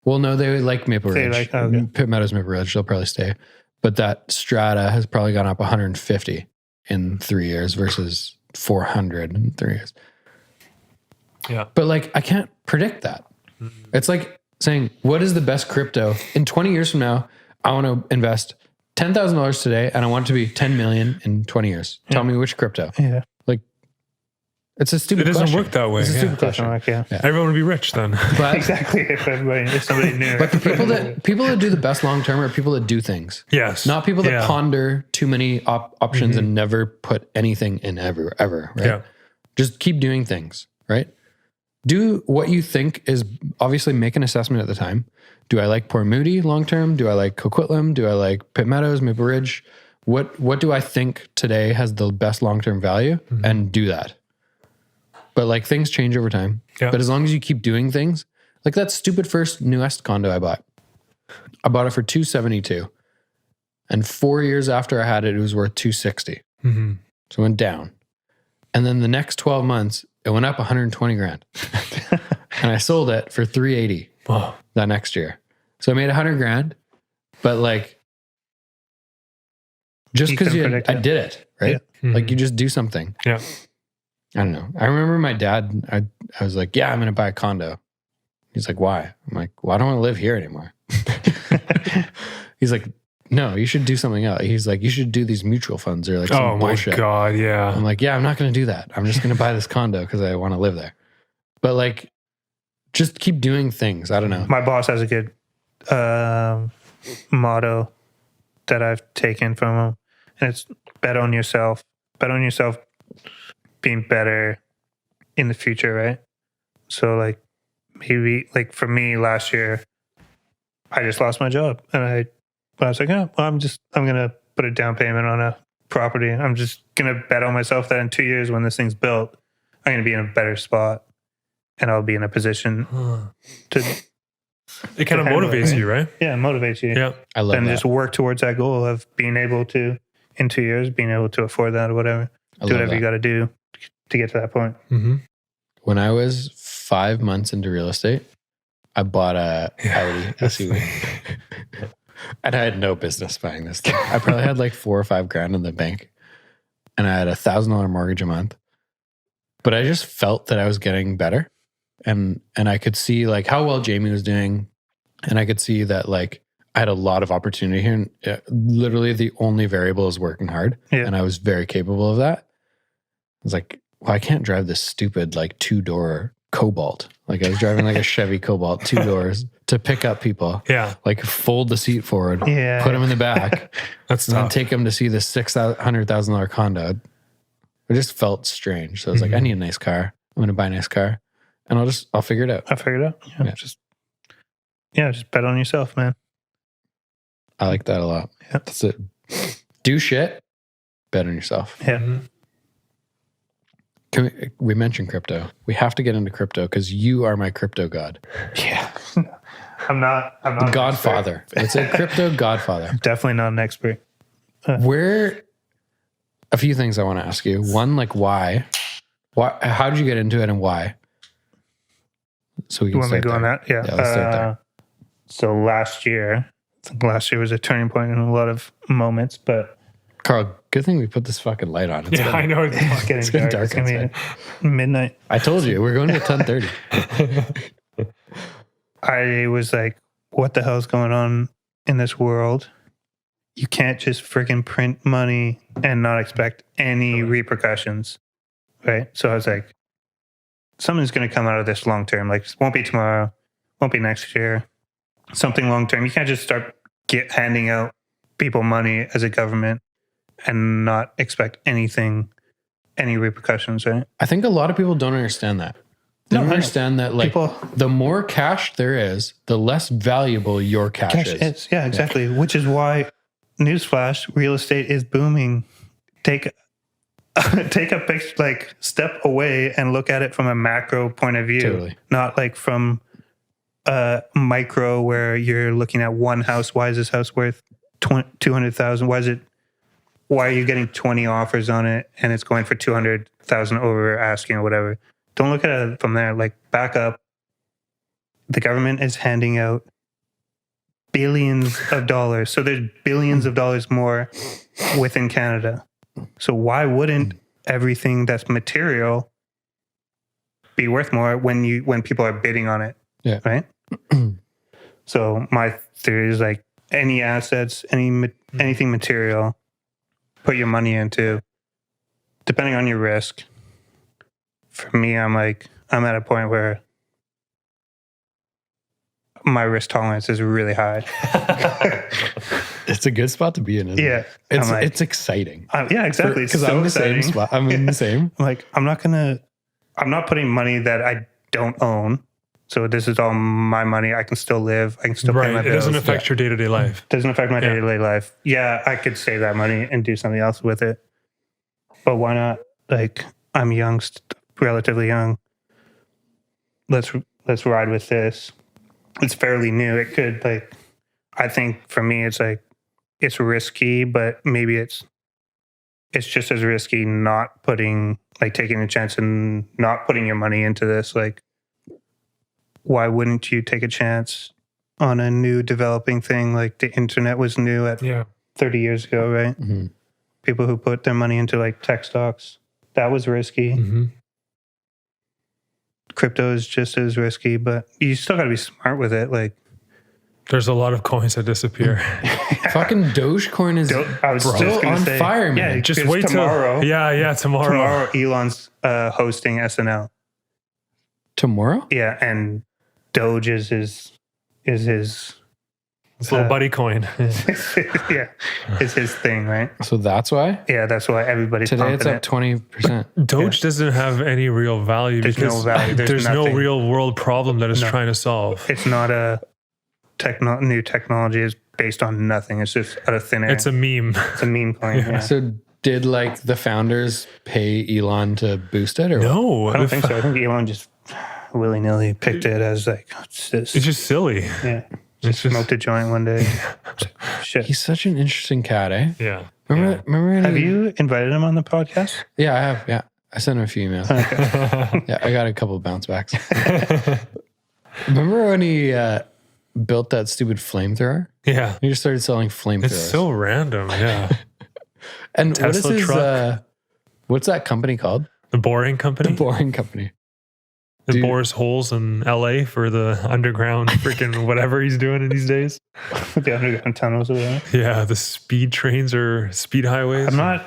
Well, no, they like Maple Ridge. Pitt Meadows, Maple Ridge, they'll probably stay. But that strata has probably gone up 150 in 3 years versus 400 in 3 years. Yeah. But like, I can't predict that. Mm-hmm. It's like saying, what is the best crypto? In 20 years from now, I want to invest $10,000 today and I want it to be 10 million in 20 years. Tell me which crypto. Yeah. Like, it's a stupid question. It doesn't work that way. It's a stupid question. Everyone would be rich then. But, exactly. If somebody knew. But the people that do the best long term are people that do things. Yes. Not people that ponder too many options and never put anything in ever, right? Yeah. Just keep doing things, right? Do what you think is, obviously make an assessment at the time. Do I like Port Moody long term? Do I like Coquitlam? Do I like Pitt Meadows, Maple Ridge? What do I think today has the best long term value? And do that. But like things change over time. Yeah. But as long as you keep doing things, like that stupid first New West condo I bought it for $272. And 4 years after I had it, it was worth $260. So it went down. And then the next 12 months, it went up $120,000. And I sold it for $380 that next year. So I made $100,000, but like, just because I did it, right? Yeah. Like you just do something. Yeah. I don't know. I remember my dad, I was like, yeah, I'm going to buy a condo. He's like, why? I'm like, well, I don't want to live here anymore. He's like, no, you should do something else. He's like, you should do these mutual funds or like some bullshit. Oh my God, yeah. I'm like, yeah, I'm not going to do that. I'm just going to buy this condo because I want to live there. But like, just keep doing things. I don't know. My boss has a good motto that I've taken from him. And it's bet on yourself. Bet on yourself being better in the future, right? So like maybe like for me last year, I just lost my job. And I was like, oh, well, I'm going to put a down payment on a property. I'm just going to bet on myself that in 2 years when this thing's built, I'm going to be in a better spot and I'll be in a position to... It kind of motivates you, right? Yeah, it motivates you. Yeah. I love that. And just work towards that goal of being able to, in 2 years, being able to afford that or whatever. Do whatever you got to do to get to that point. When I was 5 months into real estate, I bought a Audi SUV. And I had no business buying this thing. I probably had like $4,000 or $5,000 in the bank. And I had $1,000 mortgage a month. But I just felt that I was getting better. And I could see like how well Jamie was doing. And I could see that like I had a lot of opportunity here. And literally the only variable is working hard. Yeah. And I was very capable of that. I was like, well, I can't drive this stupid like 2-door Cobalt. Like I was driving like a Chevy Cobalt 2 doors to pick up people. Yeah. Like fold the seat forward, put them in the back. That's and tough. then take them to see this $600,000 condo. It just felt strange. So I was like, I need a nice car. I'm going to buy a nice car and I'll figure it out. I'll figure it out. Yeah. Just bet on yourself, man. I like that a lot. Yeah. That's it. Do shit. Bet on yourself. Yeah. We mentioned crypto. We have to get into crypto because you are my crypto god. Yeah. I'm not Godfather. It's a crypto godfather. Definitely not an expert. Where a few things I want to ask you. One, like why? How did you get into it and why? So we can start go there. On that? Yeah. Let's start there. So last year was a turning point in a lot of moments, but Carl, good thing we put this fucking light on. I know. It's getting dark. It's going to be midnight. I told you, we're going to 10:30. I was like, what the hell's going on in this world? You can't just freaking print money and not expect any repercussions, right? So I was like, something's going to come out of this long term. Like, it won't be tomorrow, won't be next year. Something long term. You can't just start handing out people money as a government and not expect any repercussions, right? I think a lot of people don't understand that. They don't understand that, like, the more cash there is, the less valuable your cash is. Yeah, exactly. Yeah. Which is why, newsflash, real estate is booming. Take a picture, like, step away and look at it from a macro point of view. Totally. Not like from micro where you're looking at one house. Why is this house worth $200,000? Why are you getting 20 offers on it and it's going for $200,000 over asking or whatever? Don't look at it from there. Like, back up. The government is handing out billions of dollars. So there's billions of dollars more within Canada. So why wouldn't everything that's material be worth more when people are bidding on it? Yeah. Right? So my theory is like, any assets, anything material, put your money into, depending on your risk. For me, I'm at a point where my risk tolerance is really high. It's a good spot to be in, isn't it? It's exciting. Yeah, exactly. Because I'm in the same spot. I'm in the same. Like, I'm not putting money that I don't own. So this is all my money. I can still live. I can still pay my bills. It doesn't affect your day-to-day life. Doesn't affect my day-to-day life. Yeah, I could save that money and do something else with it. But why not? Like, I'm young, relatively young. Let's ride with this. It's fairly new. It could, like, I think for me, it's like, it's risky, but maybe it's just as risky not taking a chance and not putting your money into this. Like, why wouldn't you take a chance on a new developing thing? Like, the internet was new at 30 years ago, right? Mm-hmm. People who put their money into like tech stocks, that was risky. Mm-hmm. Crypto is just as risky, but you still got to be smart with it. Like, there's a lot of coins that disappear. Fucking Dogecoin is still on fire, man. Yeah, just wait tomorrow. Tomorrow. Tomorrow, Elon's hosting SNL. Tomorrow? Yeah, and Doge is his little buddy coin. Yeah, it's his thing, right? So that's why? Yeah, that's why everybody's today it's pumping up 20%. Doge doesn't have any real value There's because no value. there's no nothing. real world problem that it's trying to solve. It's not a new technology. It's based on nothing. It's just out of thin air. It's a meme. It's a meme coin. Yeah. So did like the founders pay Elon to boost it, or No, I don't think so. I think Elon just willy-nilly picked it as like, what's this? it's just silly. Yeah. Just smoked a joint one day. Shit. He's such an interesting cat, eh? Yeah. Remember Have you invited him on the podcast? Yeah, I have. Yeah. I sent him a few emails. Okay. Yeah, I got a couple of bounce backs. Remember when he built that stupid flamethrower? Yeah. He just started selling flamethrowers. It's so random. Yeah. And Tesla what is his truck. what's that company called? The Boring Company. The Boring Company. It bores holes in LA for the underground freaking whatever he's doing in these days. The underground tunnels or whatever. Yeah, the speed trains or speed highways. I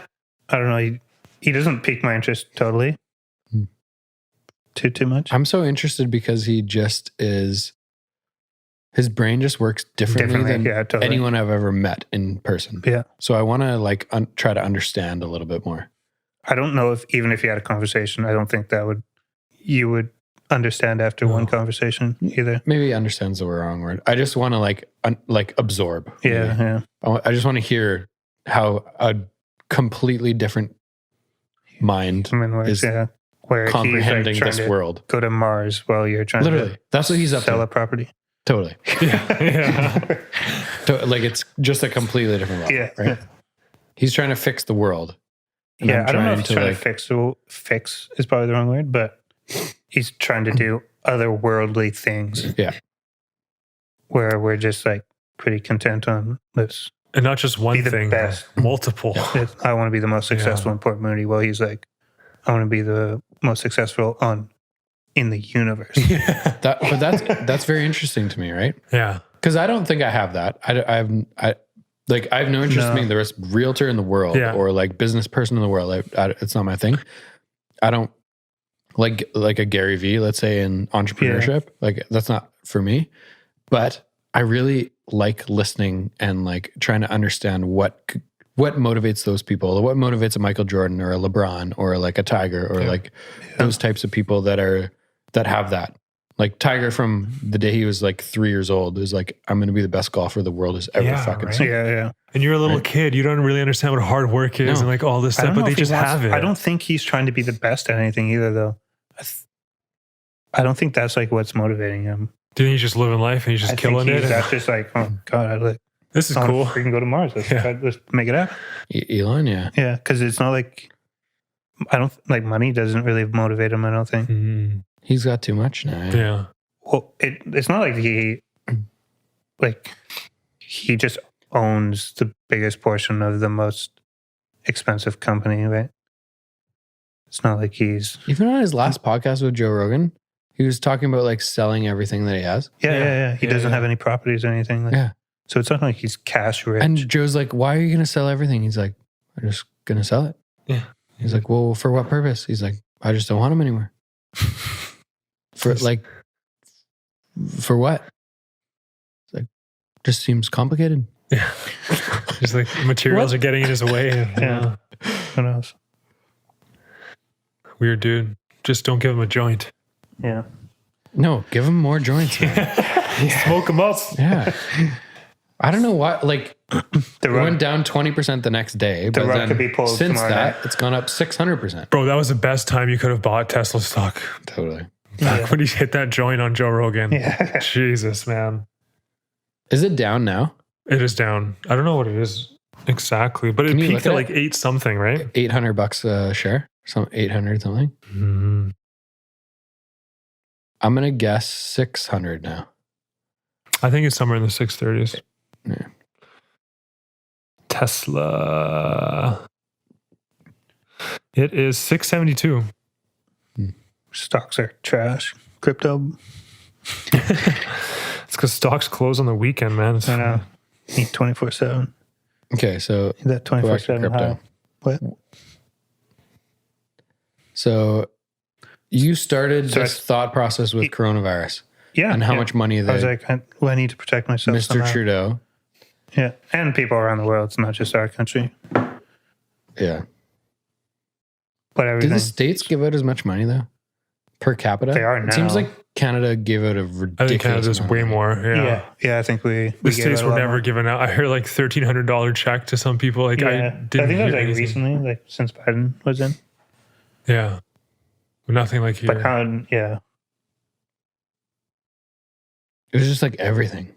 don't know. He doesn't pique my interest totally. Too much. I'm so interested because he just is, his brain just works differently than totally. anyone I've ever met in person. Yeah. So I want to try to understand a little bit more. I don't know if even if you had a conversation, I don't think you would understand after one conversation either. Maybe understands the wrong word. I just want to absorb. Yeah. I just want to hear how a completely different mind is where comprehending he's this world. Go to Mars while you're trying Literally, that's what he's up sell to. a property. Totally. Yeah. Like it's just a completely different level. Yeah. Right. He's trying to fix the world. Yeah, I don't know if he's trying to fix is probably the wrong word, but he's trying to do otherworldly things. Yeah. Where we're just like pretty content on this. And not just one be the thing, best. multiple. I want to be the most successful in Port Moody. Well, he's like, I want to be the most successful in the universe. Yeah. But that's very interesting to me, right? Yeah. Because I don't think I have that. I have no interest in being the best realtor in the world or like business person in the world. It's not my thing. I don't like a Gary Vee, let's say, in entrepreneurship. Like that's not for me. But I really like listening and like trying to understand what motivates those people, what motivates a Michael Jordan or a LeBron or like a Tiger or those types of people that have that. Like Tiger from the day he was like 3 years old is like, I'm going to be the best golfer the world has ever fucking seen. Yeah. And you're a little kid. You don't really understand what hard work is and like all this stuff, but they just have it. I don't think he's trying to be the best at anything either, though. I don't think that's like what's motivating him. Do you think he's just living life and he's just killing it? That's just like, oh God, this is cool. We can go to Mars. Let's make it happen. Elon, yeah. Yeah, because it's not like, I don't, like money doesn't really motivate him, I don't think. Mm-hmm. He's got too much now. Yeah. Well, it's not like he just owns the biggest portion of the most expensive company, right? It's not like he's... Even on his last podcast with Joe Rogan, he was talking about like selling everything that he has. Yeah. He doesn't have any properties or anything. Yeah. So it's not like he's cash rich. And Joe's like, why are you going to sell everything? He's like, I'm just going to sell it. Yeah. He's like, well, for what purpose? He's like, I just don't want them anymore. For what? It's like, just seems complicated. Yeah. Just like materials are getting in his way. Yeah. Who knows? Weird dude. Just don't give him a joint. Yeah. No, give him more joints, man. Smoke him up. Yeah. I don't know why. Like, it went down 20% the next day. The But rug then could be pulled since tomorrow that, night. it's gone up 600%. Bro, that was the best time you could have bought Tesla stock. Totally. Back when he hit that joint on Joe Rogan. Yeah. Jesus, man. Is it down now? It is down. I don't know what it is exactly, but it Can you peaked look at at like 8 something, right? $800 a share? Some 800 something? Mm-hmm. I'm going to guess 600 now. I think it's somewhere in the 630s. Yeah. Tesla. It is 672. Stocks are trash. Crypto. It's because stocks close on the weekend, man. I know. Need 24/7. Okay, so Need that go back to 24/7 crypto. high. What? So you started this thought process with coronavirus Yeah. and how much money I was the like, I need to protect myself. Mr. somehow. Trudeau. Yeah. And people around the world. It's not just our country. Yeah. But Did everything. the states give out as much money though? Per capita? They are It seems now. like Canada gave out a ridiculous I think Canada's amount of way money. more. Yeah. Yeah. I think we The gave states out a were lot never more. given out. I heard like $1,300 check to some people. Like Yeah. I I didn't think that was hear like anything. recently, like since Biden was in. Yeah. But nothing like here. But yeah. It was just like everything.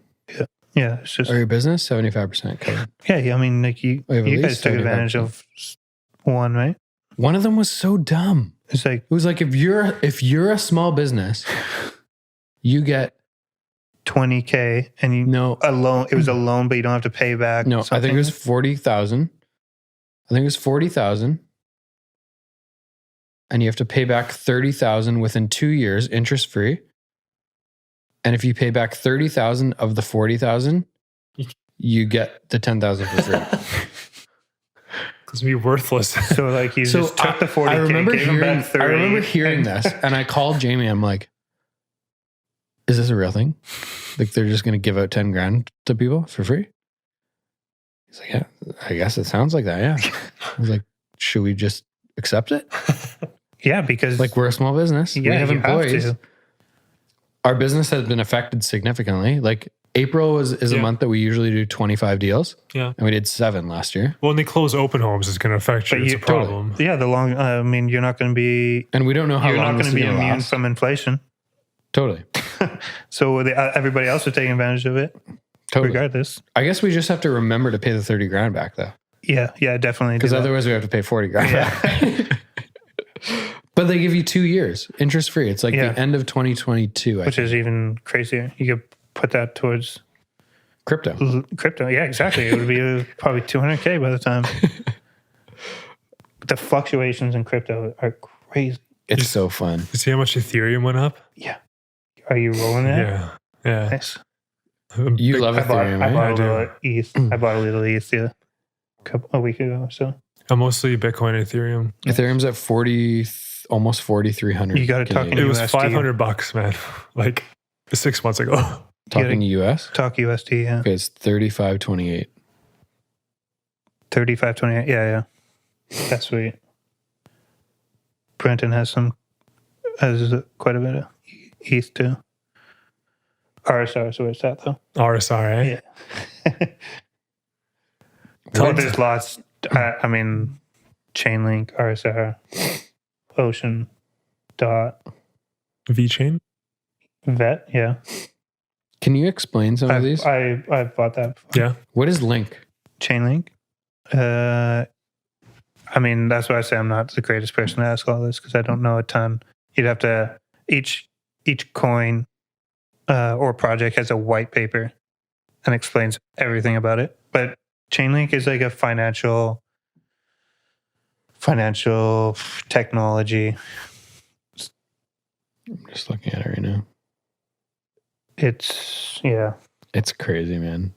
Yeah. It's just, Or your business, 75% covered. yeah. I mean, like you We have at guys least took advantage 75%. of one, right? One of them was so dumb. It's like, It was like if you're a small business, you get $20K and you a loan. It was a loan, but you don't have to pay back. No, I something. think it was 40,000. I think it was 40,000. And you have to pay back 30,000 within 2 years, interest free. And if you pay back 30,000 of the 40,000, you get the 10,000 for free. It's gonna be worthless. So like you just took the 40K, I remember gave them back 30. I remember hearing this, and I called Jamie. I'm like, "Is this a real thing? Like they're just going to give out 10 grand to people for free?" He's like, "Yeah, I guess it sounds like that." Yeah. I was like, "Should we just accept it? Yeah, because Like we're a small business. yeah, we have you employees. to. Our business has been affected significantly. Like April is a Yeah. month that we usually do 25 deals, Yeah. and we did 7 last year. Well, when they close open homes, it's going to affect you. But It's you- a problem. Yeah, the long. I mean, you're not going to be. And we don't know how You're long not this going is to be going to immune last. from inflation. Totally. So everybody else is taking advantage of it, Totally. regardless. I guess we just have to remember to pay the 30 grand back though. Yeah, definitely. Because do that. otherwise we have to pay 40 grand back. But they give you 2 years interest free. It's like Yeah. the end of 2022. Which is even crazier. You could put that towards crypto. crypto. Yeah, exactly. It would be probably 200K by the time. The fluctuations in crypto are crazy. It's so fun. You see how much Ethereum went up? Yeah. Are you rolling that? Yeah. Yeah. Nice. You love I bought Ethereum, a right? little ETH. I bought a little ETH a week ago or so. I'm mostly Bitcoin, Ethereum. Ethereum's at 40, almost 4,300. You gotta talk Canadian. in It was USD. $500, man. Like 6 months ago. Talking US? Talk USD, yeah. Okay, it's 35.28. 35.28. Yeah. That's sweet. Brenton has quite a bit of ETH too. RSR, so where's that though? RSR, eh? Yeah. Well, there's lots. I mean, Chainlink, RSR, Ocean, Dot, VeChain? Vet, yeah. Can you explain some of these? I've bought that before. Yeah. What is Link? Chainlink. I mean, that's why I say I'm not the greatest person to ask all this, because I don't know a ton. You'd have to, each coin or project has a white paper and explains everything about it. But Chainlink is like a financial technology. I'm just looking at it right now. It's crazy, man.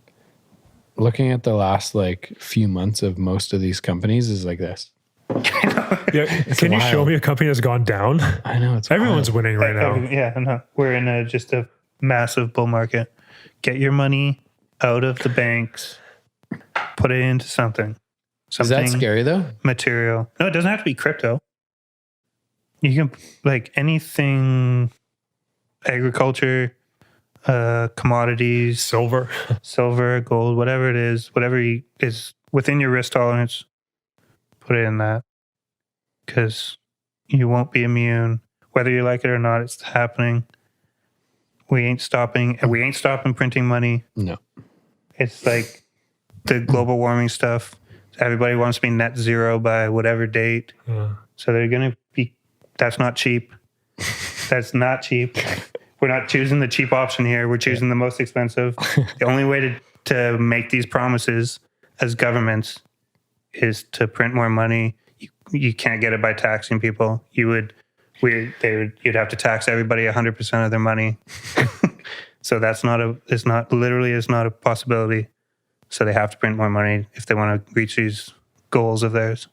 Looking at the last like few months of most of these companies is like this. Yeah. Can you show me a company that's gone down? I know. Everyone's winning right now. No. We're in just a massive bull market. Get your money out of the banks, put it into something. Is that scary though? Material. No, it doesn't have to be crypto. You can like anything, agriculture, commodities, Silver, gold, whatever it is, whatever is within your risk tolerance, put it in that, because you won't be immune. Whether you like it or not, it's happening. We ain't stopping, and we ain't stopping printing money. No. It's like the global warming stuff. Everybody wants to be net zero by whatever date. So they're going to be, that's not cheap. That's not cheap. We're not choosing the cheap option here. We're choosing the most expensive. The only way to make these promises as governments is to print more money. You can't get it by taxing people. You'd have to tax everybody 100% of their money. So it's not a possibility. So they have to print more money if they want to reach these goals of theirs.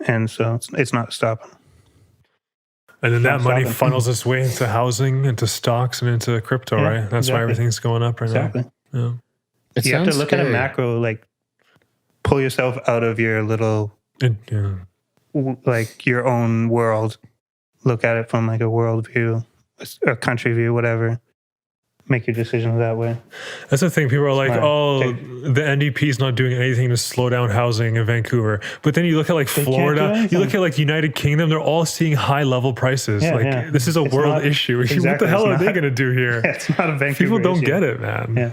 And so it's not stopping. And then that money funnels its way into housing, into stocks, and into crypto, right? That's why everything's going up right now. Yeah. You have to look at a macro, like pull yourself out of your little, like your own world. Look at it from like a world view, a country view, whatever. Make your decisions that way. That's the thing. People are like, the NDP is not doing anything to slow down housing in Vancouver. But then you look at like Florida, you look at like United Kingdom, they're all seeing high level prices. This is a world issue. Exactly. What the hell are they going to do here? It's not a Vancouver People don't issue. get it, man. Yeah.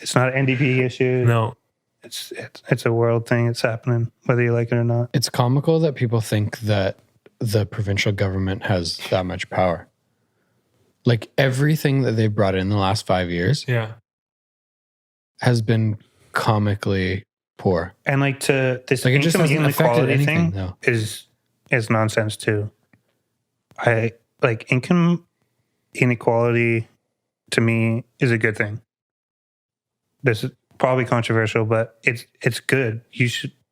It's not an NDP issue. No. It's a world thing. It's happening, whether you like it or not. It's comical that people think that the provincial government has that much power. Like everything that they've brought in the last 5 years has been comically poor. And like this like income inequality thing though. is nonsense too. I like income inequality to me is a good thing. This is probably controversial, but it's good.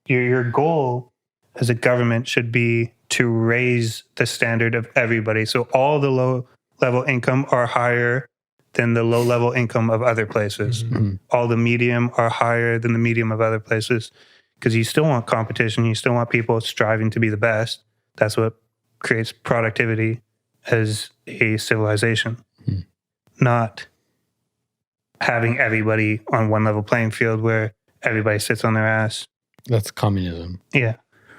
Your goal as a government should be to raise the standard of everybody. So all the low level income are higher than the low level income of other places. Mm-hmm. All the medium are higher than the medium of other places, because you still want competition. You still want people striving to be the best. That's what creates productivity as a civilization. Mm-hmm. Not having everybody on one level playing field where everybody sits on their ass. That's communism. Yeah.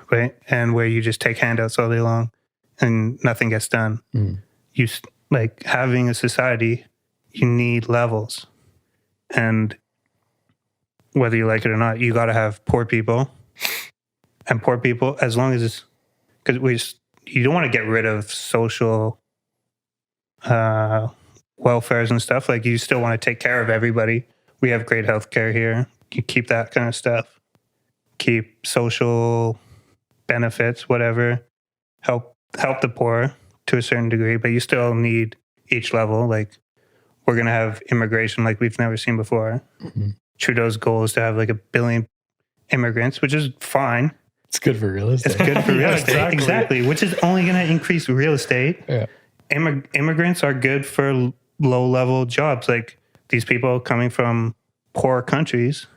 Right. And where you just take handouts all day long and nothing gets done. Mm. You like having a society, you need levels. And whether you like it or not, you got to have poor people. And poor people, as long as it's, because you don't want to get rid of social welfares and stuff. Like you still want to take care of everybody. We have great healthcare here. You keep that kind of stuff. Keep social benefits, whatever. Help the poor to a certain degree, but you still need each level. Like we're going to have immigration like we've never seen before. Mm-hmm. Trudeau's goal is to have like 1 billion immigrants, which is fine. It's good for real estate. It's good for real estate. Exactly. Which is only going to increase real estate. Yeah. Immigrants are good for low level jobs. Like these people coming from poor countries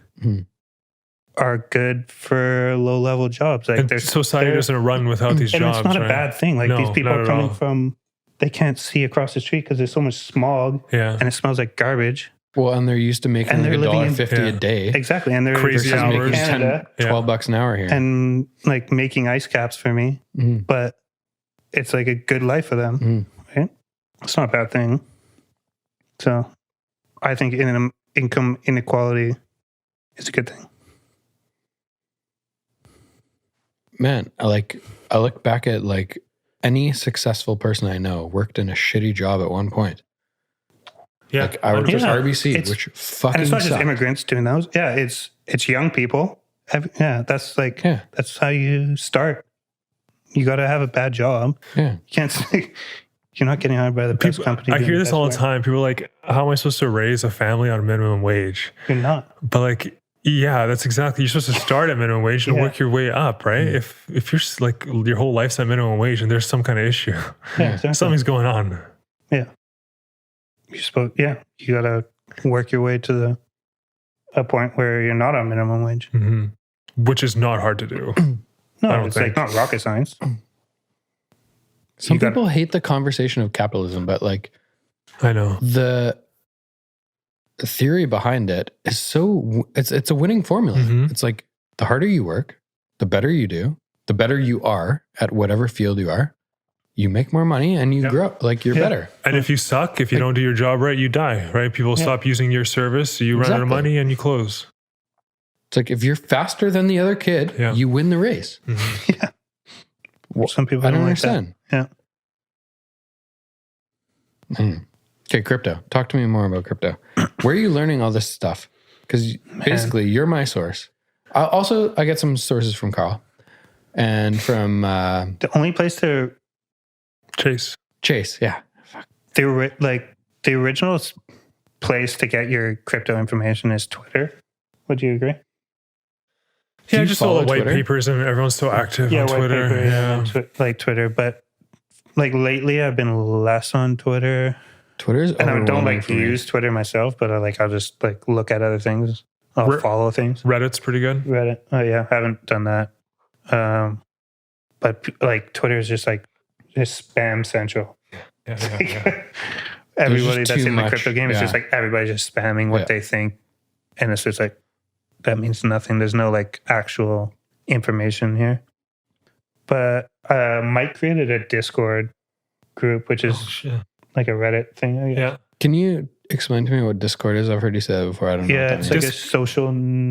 are good for low level jobs. Like and society doesn't run without these jobs. It's not right? a bad thing. Like these people are coming from, they can't see across the street because there's so much smog and it smells like garbage. Well, and they're used to making like $1.50 a day. Exactly. And they're crazy hours. Making $12 an hour here. And like making ice caps for me. Mm. But it's like a good life for them. Right? It's not a bad thing. So I think income inequality is a good thing. Man, I look back at like any successful person I know worked in a shitty job at one point. Yeah. Like I worked at RBC, which fucking and it's not sucked. just immigrants doing those. Yeah, it's young people. That's like that's how you start. You got to have a bad job. Yeah, you can't say you're not getting hired by the best company. I hear this all the time. People are like, "How am I supposed to raise a family on minimum wage?" You're not. But like, yeah, that's exactly. You're supposed to start at minimum wage and work your way up, right? If you're like your whole life's at minimum wage and there's some kind of issue, exactly. Something's going on. Yeah, you gotta work your way to a point where you're not on minimum wage, which is not hard to do. No, it's like not rocket science. Some people hate the conversation of capitalism, but like, I know the theory behind it is it's a winning formula. It's like the harder you work, the better you do, the better you are at whatever field you are. You make more money and you grow, like you're better. And if you suck, if you don't do your job right, you die, right? People stop using your service, you run out of money and you close. It's like if you're faster than the other kid, you win the race. Yeah. Well, some people I don't understand. Yeah. Okay, crypto. Talk to me more about crypto. Where are you learning all this stuff? Because basically, you're my source. I get some sources from Carl and from the only place to Chase. Yeah. Fuck. The original place to get your crypto information is Twitter. Would you agree? Yeah, just all the white papers and everyone's so active on Twitter. Like Twitter, but like lately I've been less on Twitter. Twitter's and I don't like use Twitter myself, but I'll just like look at other things. I'll follow things. Reddit's pretty good. Reddit. Oh yeah, I haven't done that. But like Twitter is just spam central. Yeah. Everybody that's in the crypto game is just like everybody just spamming what they think, and it's just like that means nothing. There's no like actual information here. But Mike created a Discord group, which is like a Reddit thing. I guess. Yeah. Can you explain to me what Discord is? I've heard you say that before. I don't know. Yeah, it's like a social.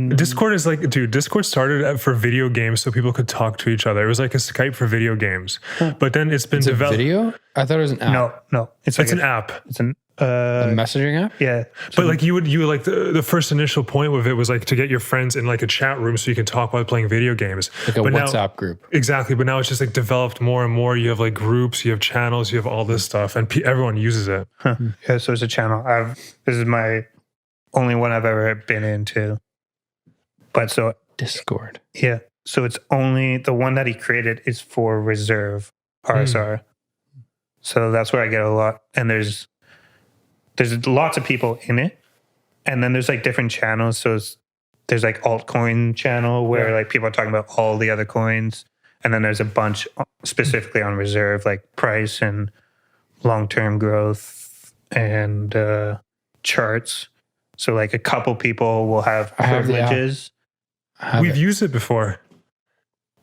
Discord is like, dude, Discord started for video games so people could talk to each other. It was like a Skype for video games. But then it's been developed. Video? I thought it was an app. No. It's an app. It's a messaging app? Yeah. But like you would like the first initial point with it was like to get your friends in like a chat room so you can talk while playing video games. Like a WhatsApp group. Exactly. But now it's just like developed more and more. You have like groups, you have channels, you have all this stuff, and everyone uses it. Yeah, so it's a channel. This is my only one I've ever been into. But so Discord. Yeah. So it's only the one that he created is for reserve RSR. So that's where I get a lot. And there's lots of people in it, and then there's like different channels. So there's like altcoin channel where like people are talking about all the other coins, and then there's a bunch specifically on reserve, like price and long-term growth and charts. So like a couple people will have privileges. We've used it before.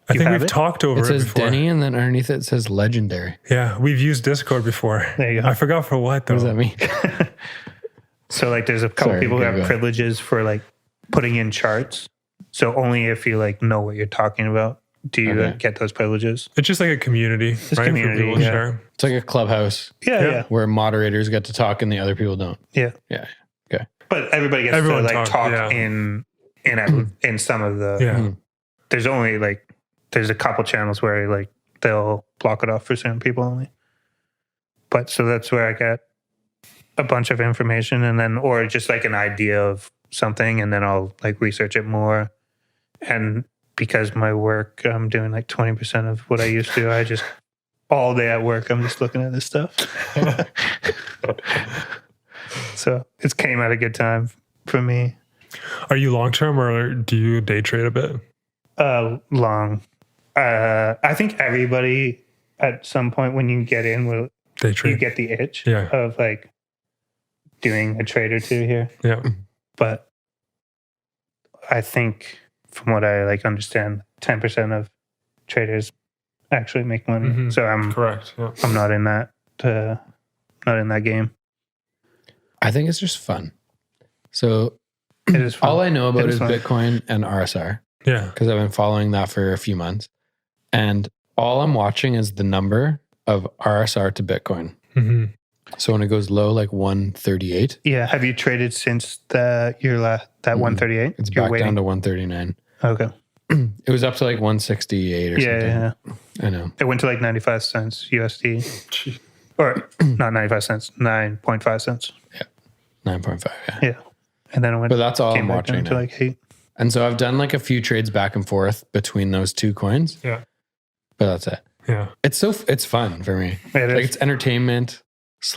I think we've talked over it before. It says Denny, and then underneath it says legendary. Yeah, we've used Discord before. There you go. I forgot for what, though. What does that mean? So like there's a couple people who have privileges for like putting in charts. So only if you like know what you're talking about do you get those privileges. It's just like a community, it's right? Community, for people to share. It's like a clubhouse. Yeah. Where moderators get to talk and the other people don't. Yeah. Okay. But everybody gets to like talk in some of the... Yeah. There's only like... There's a couple channels where like they'll block it off for certain people only. But so that's where I get a bunch of information, and then or just like an idea of something, and then I'll like research it more. And because my work, I'm doing like 20% of what I used to. I just all day at work, I'm just looking at this stuff. So it came at a good time for me. Are you long term or do you day trade a bit? Long. I think everybody at some point when you get in will you get the itch of like doing a trade or two here. Yeah. But I think from what I like understand, 10% of traders actually make money. Mm-hmm. So I'm correct. Yeah. I'm not in that game. I think it's just fun. So It is fun. all I know about It is is fun. Bitcoin and RSR Yeah. because I've been following that for a few months. And all I'm watching is the number of RSR to Bitcoin. Mm-hmm. So when it goes low, like 138, Yeah. Have you traded since that 138? it's You're back waiting. down to 139. Okay. It was up to like 168 or something. Yeah. I know. It went to like 95 cents USD. Or not 95 cents, 9.5 cents. 9.5. Yeah. Yeah. And then it went But that's all I'm came back watching down to now. like 8. And so I've done like a few trades back and forth between those two coins. Yeah. But that's it. Yeah. It's fun for me. It Like is. it's entertainment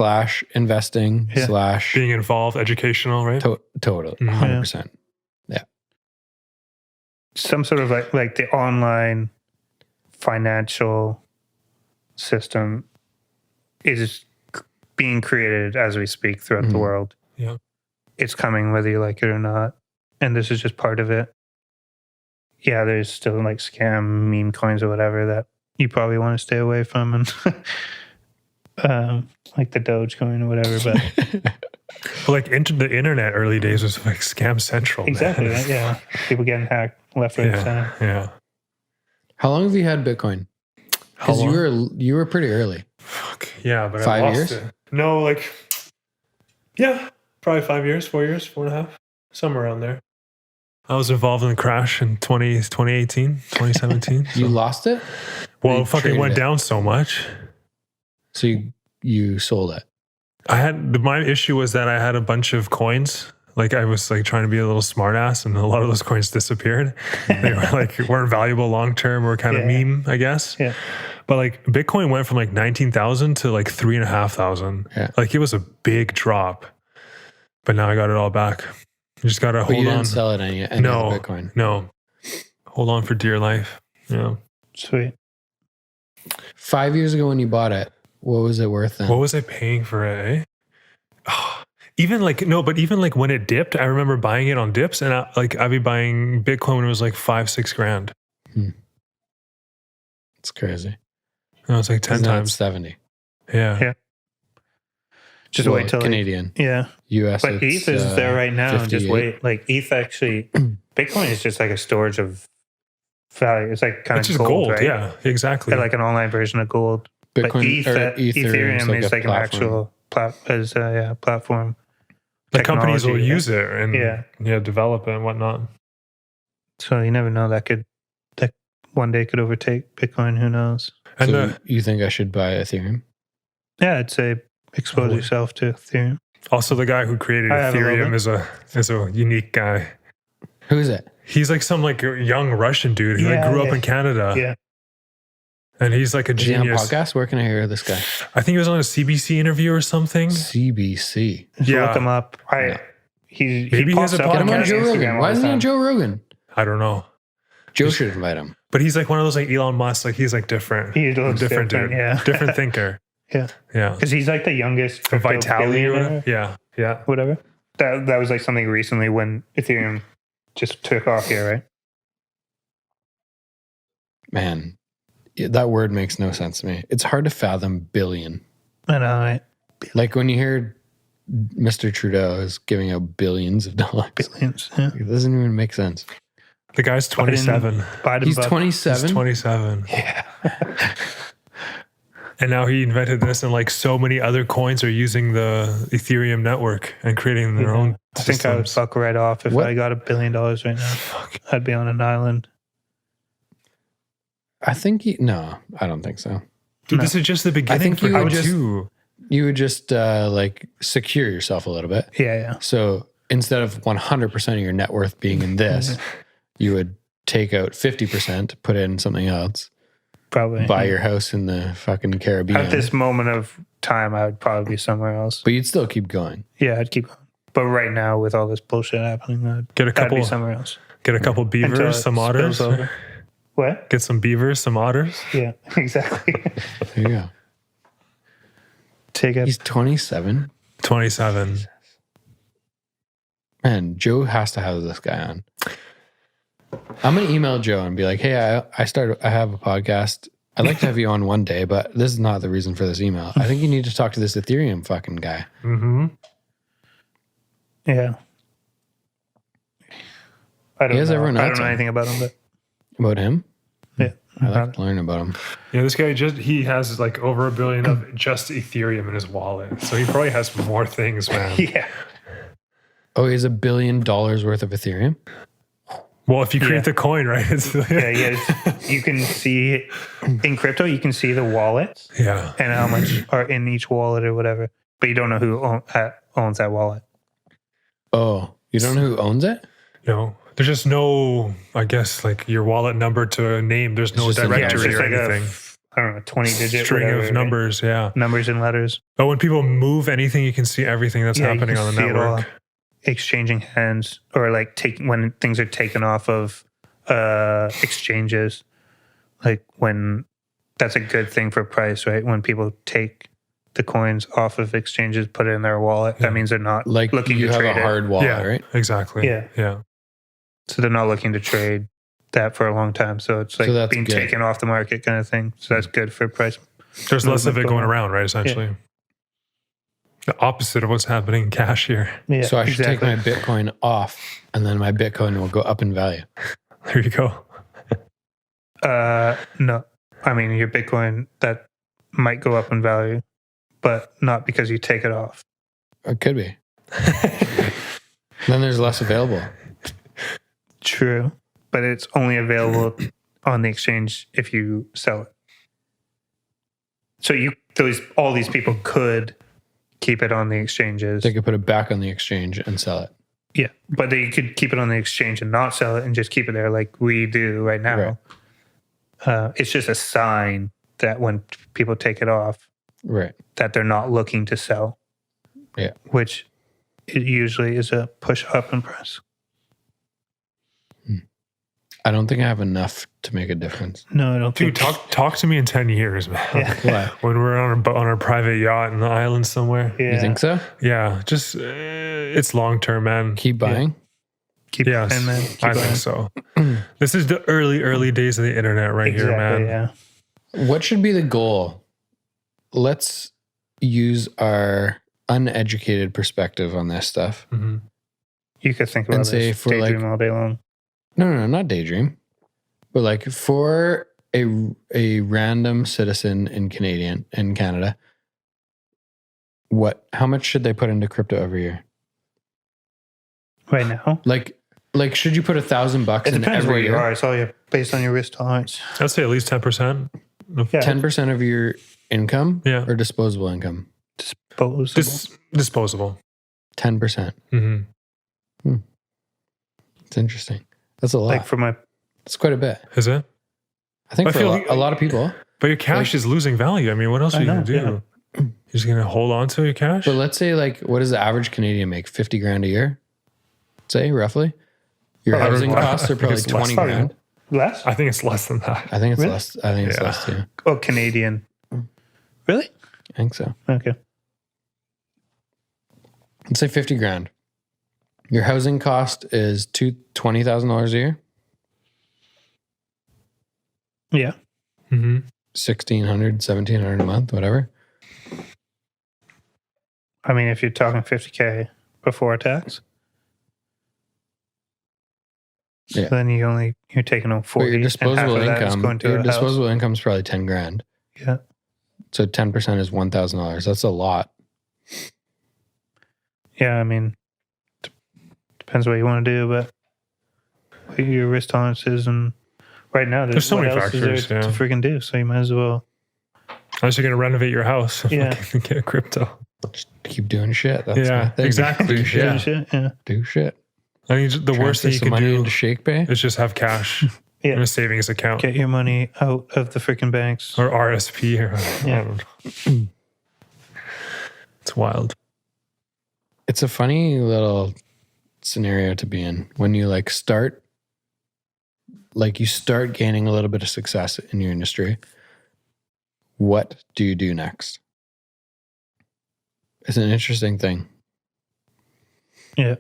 / investing Yeah. / Being involved, educational, right? total Mhm. 100%. Some sort of like the online financial system is being created as we speak throughout the Mhm. world. Yeah. It's coming whether you like it or not. And this is just part of it. Yeah, there's still like scam meme coins or whatever that you probably want to stay away from, and like the Dogecoin or whatever. But But like into the internet early days was like scam central. man. exactly, right? Yeah, people getting hacked left, right, Yeah. center. Yeah. How long have you had Bitcoin? How Because long? you were pretty early. Fuck. Yeah, but 5 I lost years? it. No, like, yeah, probably 5 years, 4 years, 4.5, somewhere around there. I was involved in the crash in 2018, 2017. You so- lost it? well, you it fucking traded went it. down so much. So you sold it. My issue was that I had a bunch of coins. Like I was like trying to be a little smart ass, and a lot of those coins disappeared. They were like weren't valuable long term, or kind of Yeah. meme, I guess. Yeah. But like Bitcoin went from like 19,000 to like 3,500. Yeah. Like it was a big drop. But now I got it all back. You just gotta But you hold didn't on. sell it any No. of the Bitcoin. No. Hold on for dear life. Yeah. Sweet. 5 years ago when you bought it, what was it worth then? What was I paying for it? Even like even like when it dipped, I remember buying it on dips, and I'd be buying Bitcoin when it was like 5-6 grand. It's crazy. And I was like 10 Isn't that times. 70? Yeah. Yeah. Just Well, wait till Canadian. yeah. US. But it's, ETH is there right now. Just 58. wait. Like ETH actually, Bitcoin is just like a storage of value. It's like kind It's of just gold. right? Yeah, exactly. Like an online version of gold. Bitcoin But Ethereum is a like an actual platform. the companies will technology, yeah. use it and develop it and whatnot. So you never know that one day could overtake Bitcoin. Who knows? And So you think I should buy Ethereum? Yeah, I'd say expose Oh. yourself to Ethereum. also the guy who created I have a Ethereum little is a unique guy. Who is it? He's like some like young Russian dude who like Yeah, grew up yeah. in Canada. Yeah. And he's like a Is he on a genius. podcast? Where can I hear this guy? I think he was on a CBC interview or something. CBC. Just Yeah. look him up. Yeah. He Maybe he pops has a up Get him on podcast. Joe Instagram Rogan. all Why the isn't he on time. Joe Rogan? I don't know. Joe should invite him. But he's like one of those like Elon Musk. Like he's like different. He looks different, dude. yeah. Different thinker. Yeah. Yeah. Because he's like the youngest A vitality or billionaire, whatever. Yeah. Yeah. whatever. That was like something recently when Ethereum just took off here, right? Man, that word makes no sense to me. It's hard to fathom billion. I know, right? Like when you hear Mr. Trudeau is giving out billions of dollars. Billions. Yeah. It doesn't even make sense. The guy's 27. Biden He's buck. 27. He's 27. Yeah. And now he invented this, and like so many other coins are using the Ethereum network and creating their own I think I would systems. fuck right off if What? I got $1 billion right now. I'd be on an island. I think no, I don't think so. Dude, No. this is just the beginning think for you how would just- to. You would just like secure yourself a little bit. Yeah. So instead of 100% of your net worth being in this, you would take out 50%, put it in something else, Probably. buy your house in the fucking Caribbean. At this moment of time, I would probably be somewhere else. But you'd still keep going. Yeah, I'd keep going. But right now, with all this bullshit happening, Get a I'd couple, be somewhere else. get a couple Until it beavers, some otters. spills over. What? Get some beavers, some otters. Yeah, exactly. There you go. Take it. He's 27. 27. Man, Joe has to have this guy on. I'm gonna email Joe and be like, "Hey, I have a podcast. I'd like to have you on one day, but this is not the reason for this email. I think you need to talk to this Ethereum fucking guy." Mm-hmm. Yeah. I don't has know. everyone I else don't know on. anything about him, but About him? yeah. I like to learn about him. Yeah, this guy he has like over $1 billion of just Ethereum in his wallet. So he probably has more things, man. Yeah. Oh, he has $1 billion worth of Ethereum? Well, if you create the coin, right? It's, You can see in crypto, you can see the wallets yeah. and how much are in each wallet or whatever, but you don't know who owns that wallet. Oh, you don't know who owns it? No, there's just no, I guess, like your wallet number to a name. There's no just a directory it's or like anything. I don't know, 20-digit String of numbers, yeah. Numbers and letters. But when people move anything, you can see everything that's happening on the network. Exchanging hands, or like when things are taken off of exchanges, like when that's a good thing for price, right? When people take the coins off of exchanges, put it in their wallet, that means they're not Like looking you to have trade a hard wallet, Yeah, right? exactly. Yeah. So they're not looking to trade that for a long time. So it's like So that's being good. taken off the market kind of thing. So that's good for price. There's less of it movement going around, right? Essentially. The opposite of what's happening in cash here. Yeah, So I should take my Bitcoin off, and then my Bitcoin will go up in value. There you go. No, I mean your Bitcoin that might go up in value, but not because you take it off. It could be. Then there's less available. True, but it's only available on the exchange if you sell it. So all these people could keep it on the exchanges. They could put it back on the exchange and sell it. Yeah, but they could keep it on the exchange and not sell it and just keep it there like we do right now. Right. It's just a sign that when people take it off, Right. that they're not looking to sell. Yeah. Which it usually is a push up in price. I don't think I have enough to make a difference. No, I don't Dude, think. talk to me in 10 years, man. Yeah. Why? When we're on our private yacht in the island somewhere. Yeah. You think so? Yeah, just it's long term, man. Keep buying? Keep Yes, and then keep I buying. think so. This is the early days of the internet right here, man. Yeah. What should be the goal? Let's use our uneducated perspective on this stuff. Mm-hmm. You could think about And say this for daydream like- all day long. No, not daydream. But like for a random citizen in Canada, how much should they put into crypto every year? Right now, Like should you put $1,000 it in depends where every you year? are. It's all based on your risk tolerance. I'd say at least 10%. Yeah, 10% of your income Yeah. or disposable income? disposable. Disposable. 10%. Mm-hmm. It's interesting. That's a lot. Like for my That's quite a bit. Is it? I think I for feel a lot of people. But your cash is losing value. I mean, what else are you going to do? yeah. You're just going to hold on to your cash? But let's say what does the average Canadian make? 50 grand a year? Say roughly. Your I don't housing know. costs are probably It's less 20 than grand. Less? I think it's less than that. I think it's Really? less. I think it's Yeah. less too. Oh, Canadian. Really? I think so. Okay. Let's say 50 grand. Your housing cost is $20,000 a year. Yeah. Mm-hmm. $1,600, $1,700 a month, whatever. I mean, if you're talking 50K before tax, Yeah. then you're taking home But 40. your disposable and half of that is income, going to a house. disposable income is probably 10 grand. Yeah. So 10% is $1,000. That's a lot. Yeah, I mean, depends what you want to do, but what your risk tolerance is, and right now There's so what many else is there factors, yeah. to freaking do. So you might as well. Unless you're going to renovate your house. Yeah. Get a crypto. Just keep doing shit. That's my Yeah, thing. exactly. Do shit. Yeah. Shit. Yeah. Do shit. I mean, the worst thing you Transfer some can money do into Shake Pay. is just have cash Yeah. in a savings account Get your money out of the freaking banks. or RSP. Or, Yeah. I don't know. It's wild. It's a funny little scenario to be in when you start gaining a little bit of success in your industry. What do you do next? It's an interesting thing. Yeah.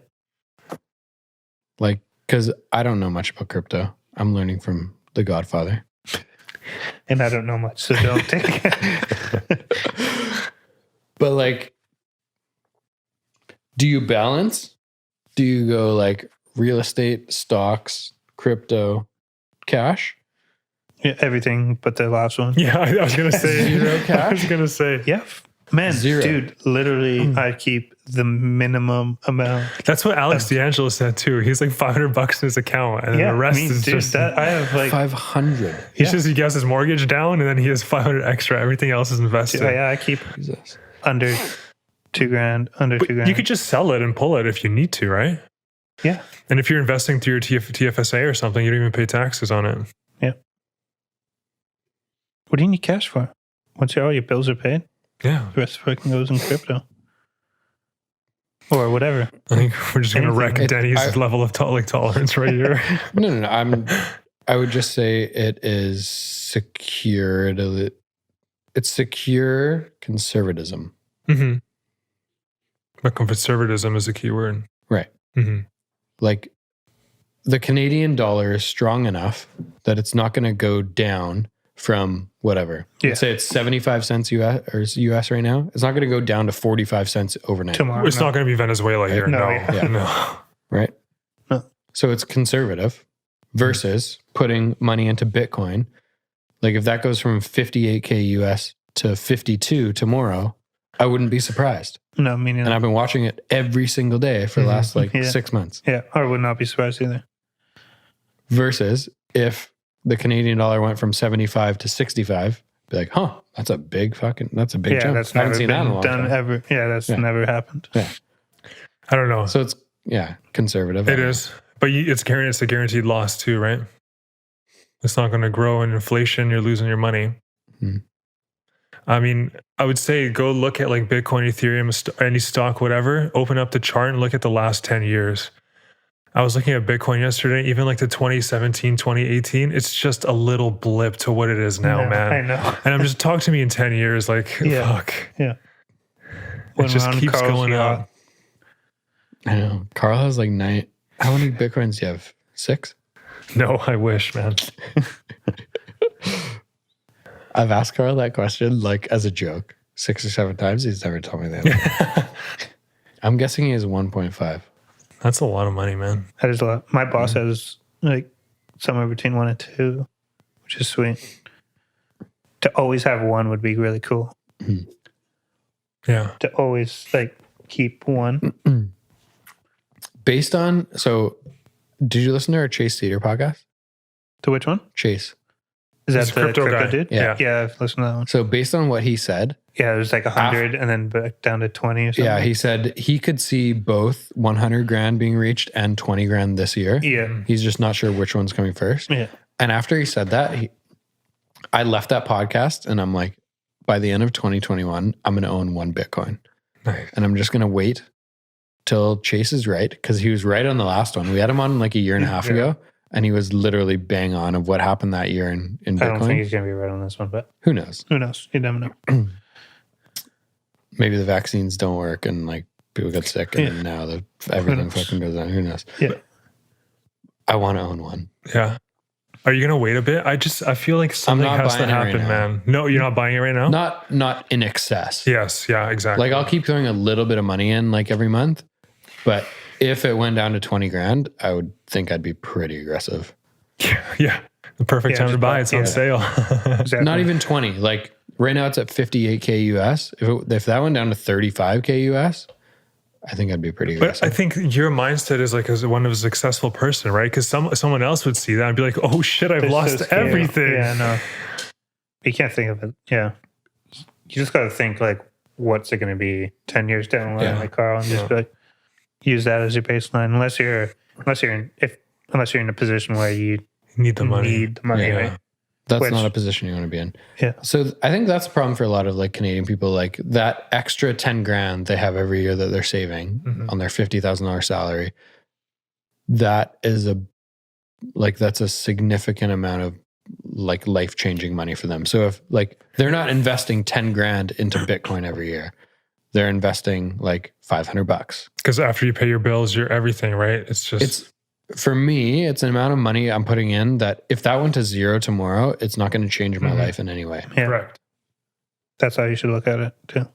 Because I don't know much about crypto. I'm learning from the Godfather. And I don't know much, so don't take it. But do you balance? Do you go real estate, stocks, crypto, cash. Yeah, everything but the last one. Yeah, I was gonna say Zero cash? I was gonna say Yeah. Man, Zero. dude, literally, I keep the minimum amount. that's what Alex D'Angelo said too. He's like $500 in his account, and then the rest is dude, just that I have like 500. he gets his mortgage down, and then he has 500 extra. Everything else is invested. yeah, I keep Jesus. under $2,000, under But $2,000. you could just sell it and pull it if you need to, right? Yeah. And if you're investing through your TFSA or something, you don't even pay taxes on it. Yeah. What do you need cash for? Once all your bills are paid, Yeah. the rest fucking goes in crypto. Or whatever. I think we're just going to wreck Anything. Denny's level of tolerance right here. No. I would just say it is secure. It's secure conservatism. Mm-hmm. But conservatism is a key word. Right. Mm-hmm. Like the Canadian dollar is strong enough that it's not going to go down from whatever. Yeah. Let's say it's 75 cents US right now. It's not going to go down to 45 cents overnight. Tomorrow. It's not going to be Venezuela here. No, No. yeah. No. Right? No. So it's conservative versus putting money into Bitcoin. Like if that goes from 58K US to 52 tomorrow, I wouldn't be surprised. No, meaning And I've been watching it every single day for the last 6 months. yeah, I would not be surprised either. Versus if the Canadian dollar went from 75 to 65, be like, that's a big jump. That's I never haven't seen that in a been long done time. ever. Yeah, that's never happened. I don't know. So it's, conservative. It is. But it's a guaranteed loss too, right? It's not going to grow in inflation. You're losing your money. Hmm. I mean, I would say go look at like Bitcoin, Ethereum, any stock, whatever. Open up the chart and look at the last 10 years. I was looking at Bitcoin yesterday, even like the 2017, 2018. It's just a little blip to what it is now, man. I know. And I'm just talk to me in 10 years, like, fuck. Yeah. It just keeps going up. I know. Carl has like 9. How many Bitcoins do you have? 6? No, I wish, man. I've asked Carl that question like as a joke 6 or 7 times. He's never told me that. I'm guessing he has 1.5. That's a lot of money, man. That is a lot. My boss has like somewhere between 1 and 2, which is sweet. To always have 1 would be really cool. Yeah. To always like keep 1. Based on, so did you listen to our Chase Cedar podcast? To which one? Chase. Is that He's a the crypto crypto guy. dude? Yeah. Yeah, I've listened to that one. So based on what he said, Yeah, it was like 100 and then back down to 20 or something. yeah, he said he could see both 100 grand being reached and 20 grand this year. Yeah. He's just not sure which one's coming first. Yeah. And after he said that, I left that podcast and I'm like, by the end of 2021, I'm going to own 1 Bitcoin. Nice. And I'm just going to wait till Chase is right, because he was right on the last one. We had him on like a year and a half ago, and he was literally bang on of what happened that year in Bitcoin. I don't think he's going to be right on this one, but Who knows? who knows? You never know. Maybe the vaccines don't work and like people get sick and now everything fucking goes down. Who knows? Yeah. I want to own 1. Yeah. Are you going to wait a bit? I feel like something not has to buying it right happen, now. man. No, you're not buying it right now? Not in excess. Yes. Yeah, exactly. Like I'll keep throwing a little bit of money in like every month, but if it went down to 20 grand, I would think I'd be pretty aggressive. Yeah. The perfect time to just buy. buy- It's on sale. Exactly. Not even 20. Like right now it's at 58K US. If that went down to 35K US, I think I'd be pretty aggressive. But I think your mindset is like as one of a successful person, right? Because someone else would see that and be like, "Oh shit, I've It's lost so scary. everything." Yeah, no. You can't think of it. Yeah. You just got to think like, what's it going to be 10 years down the line, Yeah. like Carl, and just be like, use that as your baseline. Unless you're in a position where you You need the money. need the money, Yeah. right? That's Which- not a position you want to be in. Yeah. So I think that's a problem for a lot of like Canadian people. Like that extra 10 grand they have every year that they're saving on their $50,000 salary. That is that's a significant amount of like life-changing money for them. So if like they're not investing 10 grand into Bitcoin every year, they're investing like $500. Because after you pay your bills, you're everything, right? It's just For me, it's an amount of money I'm putting in that if that went to 0 tomorrow, it's not going to change my life in any way. Yeah. correct. That's how you should look at it too.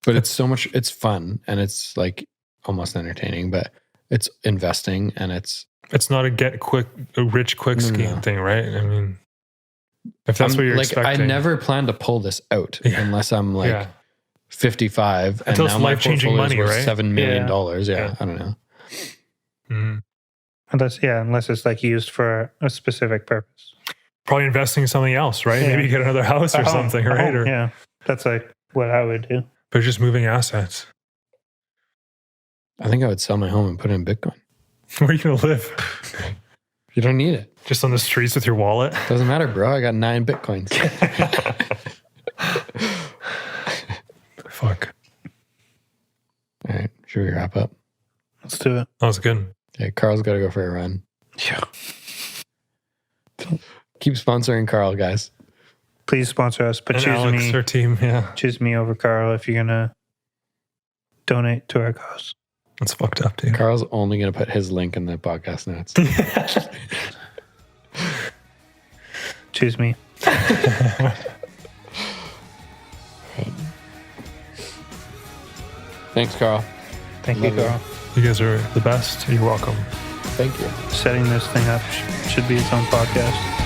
But it's so much, it's fun and it's like almost entertaining, but It's investing, and it's not a rich quick scheme thing, right? I mean, if that's what you're like, expecting. I never plan to pull this out unless I'm like 55 and until now it's my life-changing money, worth right? $7 million. Yeah, I don't know. Mm-hmm. Unless it's like used for a specific purpose. Probably investing in something else, right? Maybe get another house or something, right? Yeah, that's like what I would do. But just moving assets. I think I would sell my home and put it in Bitcoin. Where are you going to live? You don't need it. Just on the streets with your wallet? Doesn't matter, bro. I got 9 Bitcoins. Fuck. All right. Should we wrap up? Let's do it. That was good. Okay, Carl's got to go for a run. Yeah. Keep sponsoring Carl, guys. Please sponsor us, but And choose Alex, me. our team, Choose me over Carl if you're gonna donate to our cause. That's fucked up, dude. Carl's only going to put his link in the podcast notes. Choose me. Thanks, Carl. Thank you, Carl. You guys are the best. You're welcome. Thank you. Setting this thing up should be its own podcast.